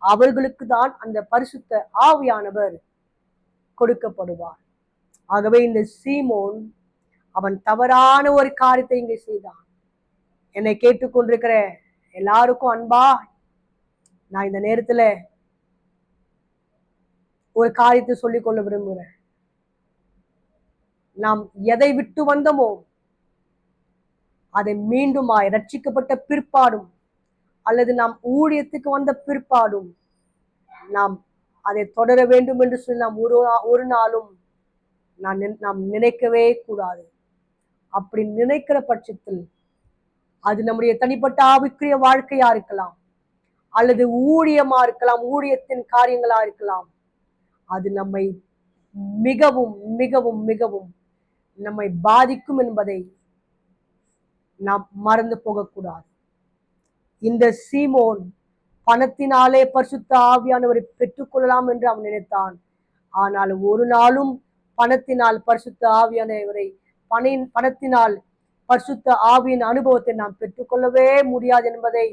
அவர்களுக்கு தான் அந்த பரிசுத்த ஆவியானவர் கொடுக்கப்படுவார். ஆகவே இந்த சீமோன் அவன் தவறான ஒரு காரியத்தை இங்கே செய்தான். என்னை கேட்டுக்கொண்டிருக்கிற எல்லாருக்கும் அன்பா நான் இந்த நேரத்துல ஒரு காரியத்தை சொல்லிக் கொள்ள விரும்புகிறேன். நாம் எதை விட்டு வந்தோமோ அதை மீண்டுமாய் ரட்சிக்கப்பட்ட பிற்பாடும் அல்லது நாம் ஊழியத்துக்கு வந்த பிற்பாடும் நாம் அதை தொடர வேண்டும் என்று சொல்லி நாம் ஒரு நாளும் நாம் நினைக்கவே கூடாது. அப்படி நினைக்கிற பட்சத்தில் அது நம்முடைய தனிப்பட்ட ஆவிக்குரிய வாழ்க்கையா இருக்கலாம், அல்லது ஊழியமா இருக்கலாம், ஊழியத்தின் காரியங்களா இருக்கலாம். அது நம்மை மிகவும் மிகவும் மிகவும் நம்மை பாதிக்கும் என்பதை நாம் மறந்து போகக்கூடாது. இந்த சீமோன் பணத்தினாலே பரிசுத்த ஆவியானவரை பெற்றுக்கொள்ளலாம் என்று அவன் நினைத்தான். ஆனால் ஒரு நாளும் பணத்தினால் பரிசுத்த ஆவியானவரை பணத்தினால் பரிசுத்த ஆவியின் அனுபவத்தை நாம் பெற்றுக்கொள்ளவே முடியாது என்பதை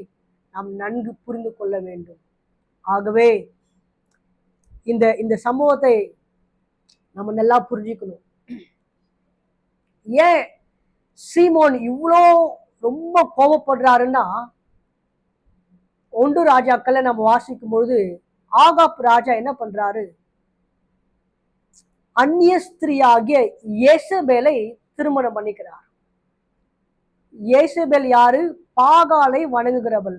நாம் நன்கு புரிந்து கொள்ள வேண்டும். ஆகவே இந்த சம்பவத்தை நம்ம நல்லா புரிஞ்சுக்கணும். ஏன் சீமோன் இவ்வளோ ரொம்ப கோபப்படுறாருன்னா, 1 ராஜாக்களை நம்ம வாசிக்கும் பொழுது ஆகாப் ராஜா என்ன பண்றாரு, அந்நிய ஸ்திரியாகிய யேசபேலை திருமணம் பண்ணிக்கிறார். யேசபேல் யாரு? பாகாலை வணங்குகிறவள்,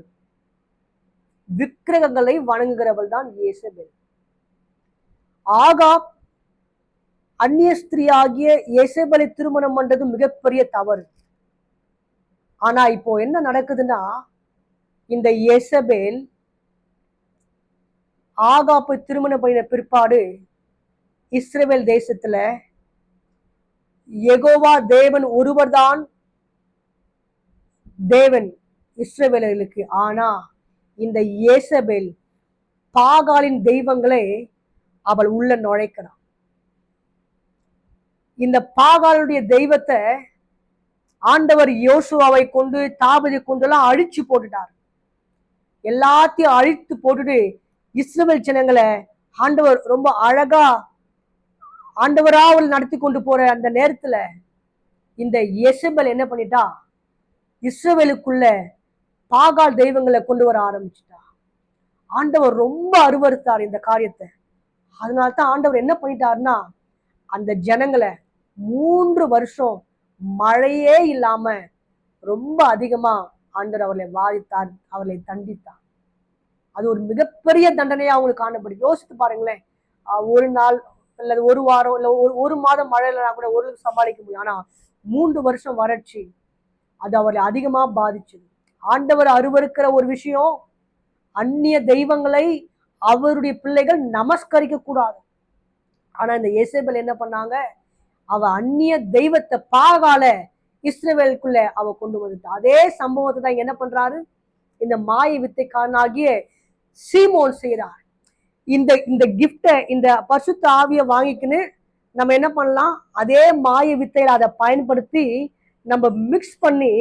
விக்கிரகங்களை வணங்குகிறவள் தான் யேசபேல். ஆகாப் அந்நிய ஸ்திரியாகிய யேசபேலை திருமணம் பண்றது மிகப்பெரிய தவறு. ஆனா இப்போ என்ன நடக்குதுன்னா, இந்த யேசபேல் ஆகாப்பை திருமணம் பண்ணின பிற்பாடு இஸ்ரவேல் தேசத்துல யெகோவா தேவன் ஒருவர்தான் தேவன் இஸ்ரவேலர்களுக்கு. ஆனா இந்த யேசபேல் பாகாலின் தெய்வங்களை அவள் உள்ள நுழைக்கிறான். இந்த பாகாலுடைய தெய்வத்தை ஆண்டவர் யோசுவாவை கொண்டு தாவீதை கொண்டு எல்லாம் அழிச்சு போட்டுட்டார். எல்லாத்தையும் அழித்து போட்டுட்டு இஸ்ரவேல் ஜனங்களை ஆண்டவர் ரொம்ப அழகா ஆண்டவரா அவள் நடத்தி கொண்டு போற அந்த நேரத்துல இந்த யேசபேல் என்ன பண்ணிட்டா, இஸ்ரவேலுக்குள்ள பாகால் தெய்வங்களை கொண்டு வர ஆரம்பிச்சுட்டா. ஆண்டவர் ரொம்ப அருவருத்தார் இந்த காரியத்தை. அதனால்தான் ஆண்டவர் என்ன பண்ணிட்டாருன்னா, அந்த ஜனங்களை 3 வருஷம் மழையே இல்லாம ரொம்ப அதிகமா ஆண்டவர் அவர்களை வாதித்தார், அவர்களை தண்டித்தார். அது ஒரு மிகப்பெரிய தண்டனையா அவங்களுக்கு காணப்படும். யோசித்து பாருங்களேன், ஒரு நாள் அல்லது ஒரு வாரம் இல்ல ஒரு மாதம் மழை இல்லைனா கூட ஒரு சமாளிக்க முடியும். ஆனா 3 வருஷம் வறட்சி அது அவர்களை அதிகமா பாதிச்சது. ஆண்டவர் அருவருக்கிற ஒரு விஷயம், அந்நிய தெய்வங்களை அவருடைய பிள்ளைகள் நமஸ்கரிக்க கூடாது. ஆனா இந்த யேசபேல் என்ன பண்ணாங்க, அவ அந்நிய தெய்வத்தை பாகால இஸ்ரவேலுக்குள்ள அவ கொண்டு வந்துட்டா. அதே சம்பவத்தை தான் என்ன பண்றாரு இந்த மாய வித்தைக்காரனாகிய சீமோன் செய்யறார். இந்த கிஃப்டை, இந்த பரிசுத்த ஆவியை வாங்கிக்கின்னு நம்ம என்ன பண்ணலாம், அதே மாய வித்தையில அதை பயன்படுத்தி நம்ம மிக்ஸ் பண்ணி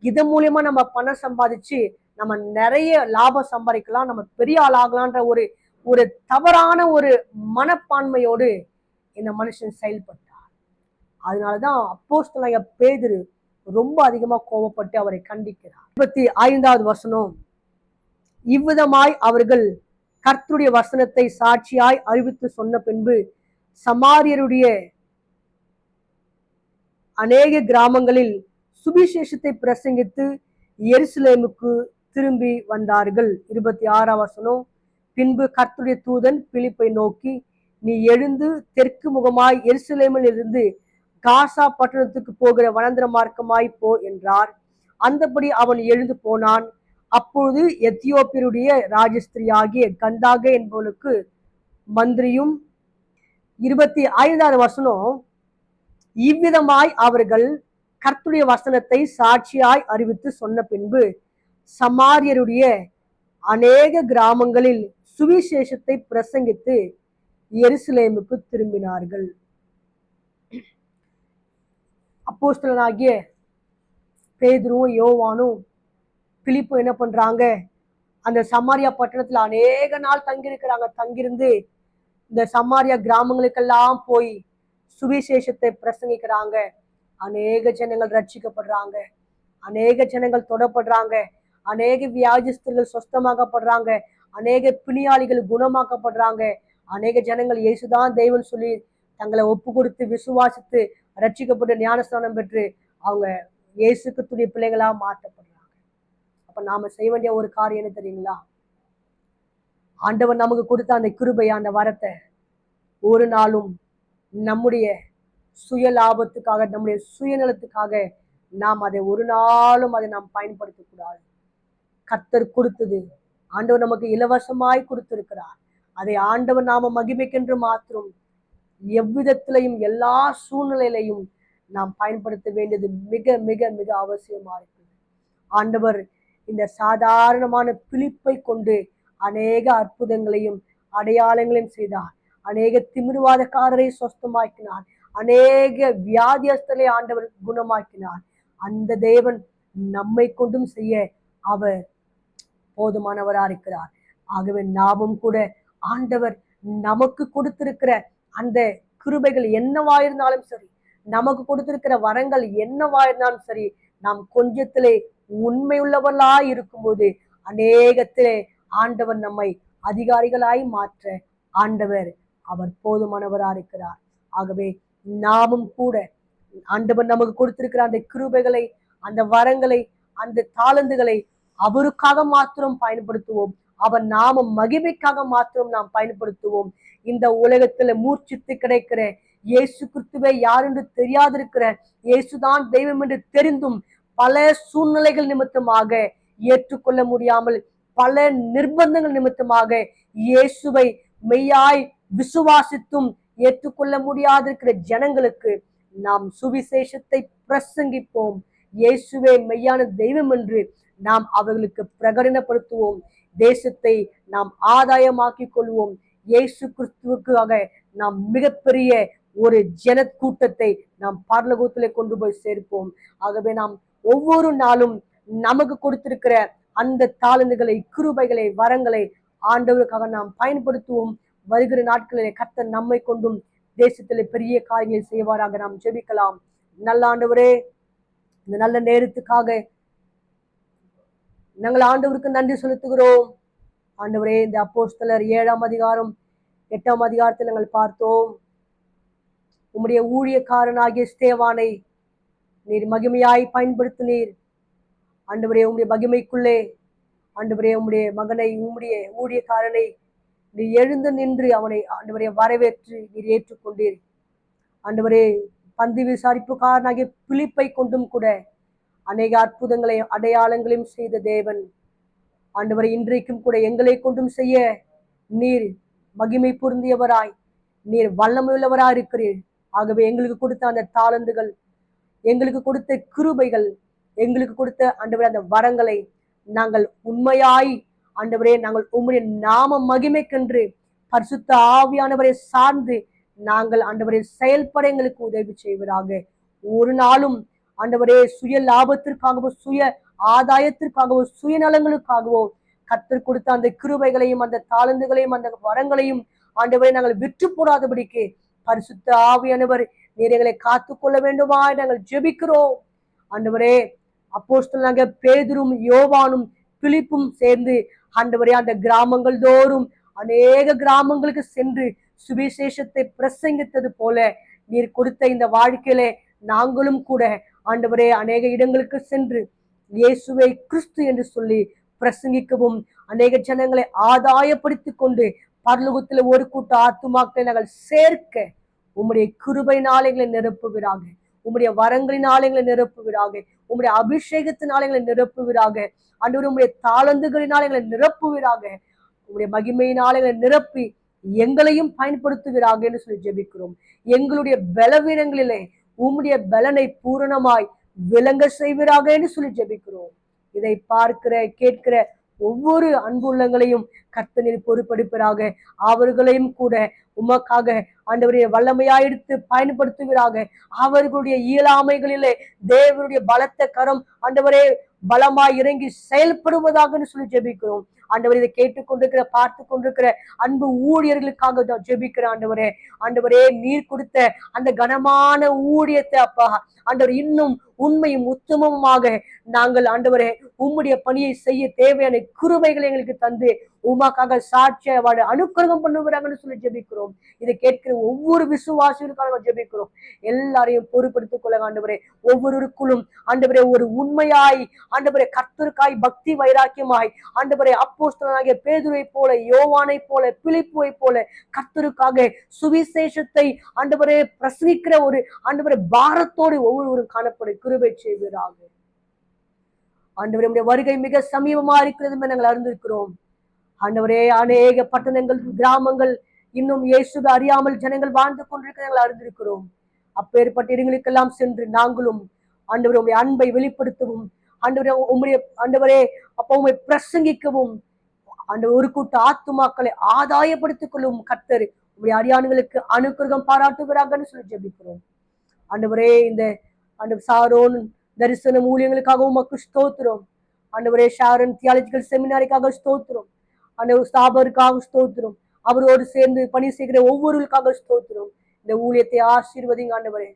இதன் மூலியமா நம்ம பணம் சம்பாதிச்சு நம்ம நிறைய லாபம் சம்பாதிக்கலாம், நம்ம பெரிய ஆள் ஆகலான்ற ஒரு தவறான ஒரு மனப்பான்மையோடு இந்த மனுஷன் செயல்பட்டார். அதனாலதான் அப்போஸ்தலனாகிய பேதுரு ரொம்ப அதிகமா கோபப்பட்டு அவரை கண்டிக்கிறார். 25வது வசனம், இவ்விதமாய் அவர்கள் கர்த்தருடைய வசனத்தை சாட்சியாய் அறிவித்து சொன்ன பின்பு சமாரியருடைய அநேக கிராமங்களில் சுவிசேஷத்தை பிரசங்கித்து எருசலேமுக்கு திரும்பி வந்தார்கள். 26ஆம் வசனம், பின்பு கர்த்தருடைய தூதன் பிலிப்பை நோக்கி, நீ எழுந்து தெற்கு முகமாய் எருசலேமில் இருந்து காசா பட்டணத்துக்கு போகிற வனாந்திர மார்க்கமாய் போ என்றார். அந்தபடி அவன் எழுந்து போனான். அப்பொழுது எத்தியோப்பியருடைய ராஜஸ்திரியாகிய கந்தாகே என்பவளுக்கு மந்திரியும். 25வது வசனம், இவ்விதமாய் அவர்கள் கர்த்தருடைய வசனத்தை சாட்சியாய் அறிவித்து சொன்ன பின்பு சமாரியருடைய அநேக கிராமங்களில் சுவிசேஷத்தை பிரசங்கித்து எருசலேமுக்கு திரும்பினார்கள். அப்போஸ்தலனாகிய பேதுருவும் யோவானும் பிலிப்பும் என்ன பண்றாங்க, அந்த சமாரியா பட்டணத்துல அநேக நாள் தங்கியிருக்கிறாங்க. தங்கியிருந்து இந்த சமாரியா கிராமங்களுக்கெல்லாம் போய் சுவிசேஷத்தை பிரசங்கிக்கிறாங்க. அநேக ஜனங்கள் ரட்சிக்கப்படுறாங்க, அநேக ஜனங்கள் தொடப்படுறாங்க, அநேக வியாதிஸ்தர்கள் சொஸ்தமாக்கப்படுறாங்க, அநேக பிணியாளிகள் குணமாக்கப்படுறாங்க, அநேக ஜனங்கள் இயேசுதான் தெய்வம் சொல்லி தங்களை ஒப்பு கொடுத்து விசுவாசித்து ரட்சிக்கப்பட்டு ஞானஸ்தானம் பெற்று அவங்க இயேசுக்குரிய பிள்ளைகளா மாற்றப்படுறாங்க. அப்ப நாம செய்ய வேண்டிய ஒரு காரியம் என்ன தெரியுங்களா, ஆண்டவர் நமக்கு கொடுத்த அந்த கிருபை, அந்த வரத்தை ஒரு நாளும் நம்முடைய சுய லாபத்துக்காக, நம்முடைய சுயநலத்துக்காக நாம் அதை ஒரு நாளும் அதை நாம் பயன்படுத்தக்கூடாது. கர்த்தர் கொடுத்தது ஆண்டவர் நமக்கு இலவசமாய் கொடுத்திருக்கிறார். அதை ஆண்டவர் நாம மகிமைக்கென்று மாத்திரம் எவ்விதத்திலையும் எல்லா சூழ்நிலையிலையும் நாம் பயன்படுத்த வேண்டியது மிக மிக மிக அவசியமா இருக்கு. ஆண்டவர் இந்த சாதாரணமான பிலிப்பை கொண்டு அநேக அற்புதங்களையும் அடையாளங்களையும் செய்தார். அநேக திமிர்வாதக்காரரை சொஸ்தமாக்கினார். அநேக வியாதியஸ்தரை ஆண்டவர் குணமாக்கினார். அந்த தேவன் நம்மை கொண்டும் செய்ய அவர் போதுமானவரா இருக்கிறார். ஆகவே நாமும் கூட ஆண்டவர் நமக்கு கொடுத்திருக்கிற அந்த கிருபைகள் என்னவாயிருந்தாலும் சரி, நமக்கு கொடுத்திருக்கிற வரங்கள் என்னவாயிருந்தாலும் சரி, நாம் கொஞ்சத்திலே உண்மையுள்ளவர்களாய் இருக்கும்போது அநேகத்திலே ஆண்டவர் நம்மை அதிகாரிகளாய் மாற்ற ஆண்டவர் அவர் போதுமானவரா இருக்கிறார். ஆகவே நாமும் கூட ஆண்டவர் நமக்கு கொடுத்திருக்கிற அந்த கிருபைகளை, அந்த வரங்களை, அந்த தாளந்துகளை அவருக்காக மாத்திரம் பயன்படுத்துவோம். அவர் நாம மகிமைக்காக மாத்திரம் நாம் பயன்படுத்துவோம். இந்த உலகத்துல மூர்ச்சித்து கிடைக்கிற இயேசு கிறிஸ்துவே யார் என்று தெரியாதிருக்கிற, இயேசுதான் தெய்வம் என்று தெரிந்தும் பல சூழ்நிலைகள் நிமித்தமாக ஏற்றுக்கொள்ள முடியாமல், பல நிர்பந்தங்கள் நிமித்தமாக இயேசுவை மெய்யாய் விசுவாசித்தும் ஏற்றுக்கொள்ள முடியாதிருக்கிற ஜனங்களுக்கு நாம் சுவிசேஷத்தை பிரசங்கிப்போம். இயேசுவே மெய்யான தெய்வம் என்று நாம் அவர்களுக்கு பிரகடனப்படுத்துவோம். தேசத்தை நாம் ஆதாயமாக்கிக் கொள்வோம். இயேசு கிறிஸ்துவுக்காக நாம் மிகப்பெரிய ஒரு ஜன கூட்டத்தை நாம் பரலோகத்திலே கொண்டு போய் சேர்ப்போம். ஆகவே நாம் ஒவ்வொரு நாளும் நமக்கு கொடுத்திருக்கிற அந்த தாளந்துகளை, கிருபைகளை, வரங்களை ஆண்டவருக்காக நாம் பயன்படுத்துவோம். வருகிற நாட்களிலே கர்த்தர் நம்மை கொண்டும் தேசத்திலே பெரிய காரியங்களை செய்வாராக. நாம் ஜெபிக்கலாம். நல்ல ஆண்டவரே, இந்த நல்ல நேரத்துக்காக நாங்கள் ஆண்டவருக்கு நன்றி செலுத்துகிறோம். ஆண்டவரே, இந்த அப்போஸ்தலர் 7ஆம் அதிகாரம் 8ஆம் அதிகாரத்தில் நாங்கள் பார்த்தோம். உம்முடைய ஊழியக்காரனாகிய ஸ்தேவானை நீர் மகிமையாய் பயன்படுத்தினீர். ஆண்டவரே, உம்முடைய மகிமைக்குள்ளே ஆண்டவரே உம்முடைய மகனை, உம்முடைய ஊழியக்காரனை நீர் எழுந்து நின்று அவனை ஆண்டவரே வரவேற்று நீர் ஏற்றுக்கொண்டீர். ஆண்டவரே, பந்தி விசாரிப்புக்காரனாகிய பிலிப்பை கொண்டும் கூட அநேக அற்புதங்களையும் அடையாளங்களையும் செய்த தேவன் ஆண்டவரை இன்றைக்கும் கூட எங்களை கொண்டும் செய்ய நீர் மகிமை பொருந்தியவராய், நீர் வல்லமையுள்ளவராய் இருக்கிறீர். ஆகவே எங்களுக்கு கொடுத்த அந்த தாளந்துகள், எங்களுக்கு கொடுத்த கிருபைகள், எங்களுக்கு கொடுத்த ஆண்டவரே அந்த வரங்களை நாங்கள் உண்மையாய் ஆண்டவரே நாங்கள் உம்முடைய நாம மகிமைக்கென்று பரிசுத்த ஆவியானவரை சார்ந்து நாங்கள் ஆண்டவரே செயல்பட எங்களுக்கு உதவி செய்வதாக. ஒரு நாளும் ஆண்டவரே சுய லாபத்திற்காகவோ, சுய ஆதாயத்திற்காகவோ, சுயநலங்களுக்காகவோ கர்த்தர் கொடுத்த அந்த கிருபைகளையும், அந்த தாளந்துகளையும், அந்த வரங்களையும் ஆண்டவரை நாங்கள் விற்று போடாதபடிக்கு பரிசுத்த ஆவியானவர் நீர் எங்களை காத்துக்கொள்ள வேண்டுமா நாங்கள் ஜெபிக்கிறோம். ஆண்டவரே, அப்போஸ்தலனாகிய பேதுரும் யோவானும் பிலிப்பும் சேர்ந்து ஆண்டவரே அந்த கிராமங்கள் தோறும் அநேக கிராமங்களுக்கு சென்று சுவிசேஷத்தை பிரசங்கித்தது போல நீர் கொடுத்த இந்த வாழ்க்கையிலே நாங்களும் கூட ஆண்டவரே அநேக இடங்களுக்கு சென்று இயேசுவை கிறிஸ்து என்று சொல்லி பிரசங்கிக்கவும், அநேக ஜனங்களை ஆதாயப்படுத்திக் கொண்டு பரலோகத்தில் ஒரு கூட்ட ஆத்துமாக்களை நாங்கள் சேர்க்க உம்முடைய கிருபையினாலே எங்களை நிரப்புவீராக. உம்முடைய வரங்களினாலே எங்களை நிரப்புவீராக. உம்முடைய அபிஷேகத்தினாலே எங்களை நிரப்புவீராக. ஆண்டவரே, உம்முடைய தாளந்துகளினாலே எங்களை நிரப்புவீராக. உம்முடைய மகிமையினாலே எங்களை நிரப்பி எங்களையும் பயன்படுத்துவீராக என்று சொல்லி ஜெபிக்கிறோம். எங்களுடைய பலவீனங்களிலே உம்முடைய பலனை பூரணமாய் விளங்க செய்வீராக என்று சொல்லி ஜெபிக்கிறோம். இதை பார்க்கிற கேட்கிற ஒவ்வொரு அன்புள்ளங்களையும் கர்த்தர் நீர் பொறுப்பெடுப்பீராக. அவர்களையும் கூட உமக்காக ஆண்டவருடைய வல்லமையாய் எடுத்து பயன்படுத்துவீராக. அவர்களுடைய இயலாமைகளிலே தேவனுடைய பலத்த கரம் ஆண்டவரே பலமாய் இறங்கி செயல்படுவதாக சொல்லி ஜெபிக்கிறோம். ஆண்டவர் இதை கேட்டுக்கொண்டிருக்கிற, பார்த்து கொண்டிருக்கிற அன்பு ஊழியர்களுக்காக ஜெபிக்கிற ஆண்டவரே, ஆண்டவரே நீர் கொடுத்த அந்த கனமான ஊழியத்தை அப்பா ஆண்டவர் இன்னும் உண்மையும் உத்தமமாக நாங்கள் ஆண்டவரே உம்முடைய பணியை செய்ய தேவையான கிருபைகளை எங்களுக்கு தந்து உமாக்காக சாட்சிய வாழ அனுக்கிரகம் பண்ணுகிறாங்கன்னு சொல்லி ஜெபிக்கிறோம். இதை கேட்கிற ஒவ்வொரு விசுவாசிகளுக்காக ஜெபிக்கிறோம். எல்லாரையும் பொறுப்படுத்திக் கொள்ள ஆண்டவரே, ஒவ்வொருவருக்குள்ளும் ஆண்டவரே ஒரு உண்மையாய் ஆண்டவரே கர்த்தருக்காய் பக்தி வைராக்கியமாய் ஆண்டவரே அப்போஸ்தலனாகிய பேதுருவை போல, யோவானை போல, பிலிப்புவை போல கர்த்தருக்காக சுவிசேஷத்தை ஆண்டவரே பிரசவிக்கிற ஒரு ஆண்டவரே பாரத்தோடு ஒவ்வொருவரும் காணப்படும் கிருபை செய்வீராக. ஆண்டவரே உம்முடைய வருகை மிக சமீபமா இருக்கிறது நாங்கள் அறிந்திருக்கிறோம். ஆண்டவரே அநேக பட்டணங்கள், கிராமங்கள் இன்னும் இயேசுவை அறியாமல் ஜனங்கள் வாழ்ந்து கொண்டிருக்க நாங்கள் அறிந்திருக்கிறோம். அப்பேற்பட்ட இடங்களுக்கெல்லாம் சென்று நாங்களும் ஆண்டவரே உம்முடைய அன்பை வெளிப்படுத்தவும், ஆண்டவரே உம்முடைய ஆண்டவரே அப்ப உம்மை பிரசங்கிக்கவும், அந்த ஒரு கூட்ட ஆத்துமாக்களை ஆதாயப்படுத்திக் கொள்ளும் கர்த்தர் உம்முடைய அடியானுங்களுக்கு அனுக்கிரகம் பாராட்டுகிறாங்கன்னு சொல்லி ஜெபிக்கிறோம். ஆண்டவரே இந்த சாரோன் தரிசனம் ஊழியங்களுக்காக உமக்கு ஸ்தோத்திரம். ஆண்டவரே ஷாரன் தியாலஜிக்கல் செமினாரிக்காக ஸ்தோத்திரம். ஆண்டவர் ஸ்தாபருக்காக ஸ்தோத்திரம். அவரோடு சேர்ந்து பணி செய்கிற ஒவ்வொருவருக்காக ஸ்தோத்திரம். இந்த ஊழியத்தை ஆசீர்வதிங்க ஆண்டவரே.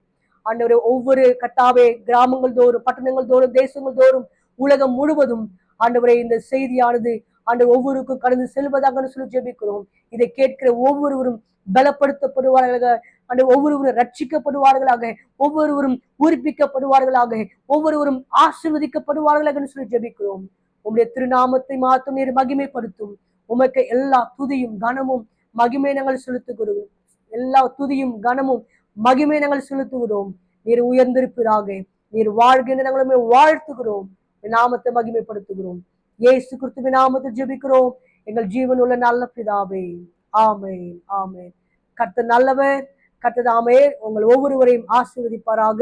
ஆண்டவரே ஒவ்வொரு கட்டாவே கிராமங்கள் தோறும், பட்டணங்கள் தோறும், தேசங்கள் தோறும், உலகம் முழுவதும் ஆண்டவரே இந்த செய்தியானது ஆண்டவர் ஒவ்வொருக்கும் கடந்து செல்வதாக சொல்லி ஜெபிக்கிறோம். இதை கேட்கிற ஒவ்வொருவரும் பலப்படுத்தப்படுவார்களாக, அந்த ஒவ்வொருவரும் ரட்சிக்கப்படுவார்களாக, ஒவ்வொருவரும் உயிர்ப்பிக்கப்படுவார்களாக, ஒவ்வொருவரும் ஆசீர்வதிக்கப்படுவார்களாக சொல்லி ஜெபிக்கிறோம். உம்முடைய திருநாமத்தை மாற்றும் நீர் மகிமைப்படுத்தும். உமக்கு எல்லா துதியும் கனமும் மகிமை நாங்கள் செலுத்துகிறோம். எல்லா துதியும் கனமும் மகிமை நாங்கள் செலுத்துகிறோம். நீர் உயர்ந்திருப்பீராக. நீர் வாழ்கின்ற நாங்களுமே வாழ்த்துகிறோம். நாமத்தை மகிமைப்படுத்துகிறோம். இயேசு கிறிஸ்துவின் நாமத்தில் ஜெபிக்கிறோம் எங்கள் ஜீவன் உள்ள நல்ல பிதாவே. ஆமென், ஆமென். கர்த்தர் நல்லவர். கர்த்தர் தாமே உங்கள் ஒவ்வொருவரையும் ஆசீர்வதிப்பாராக.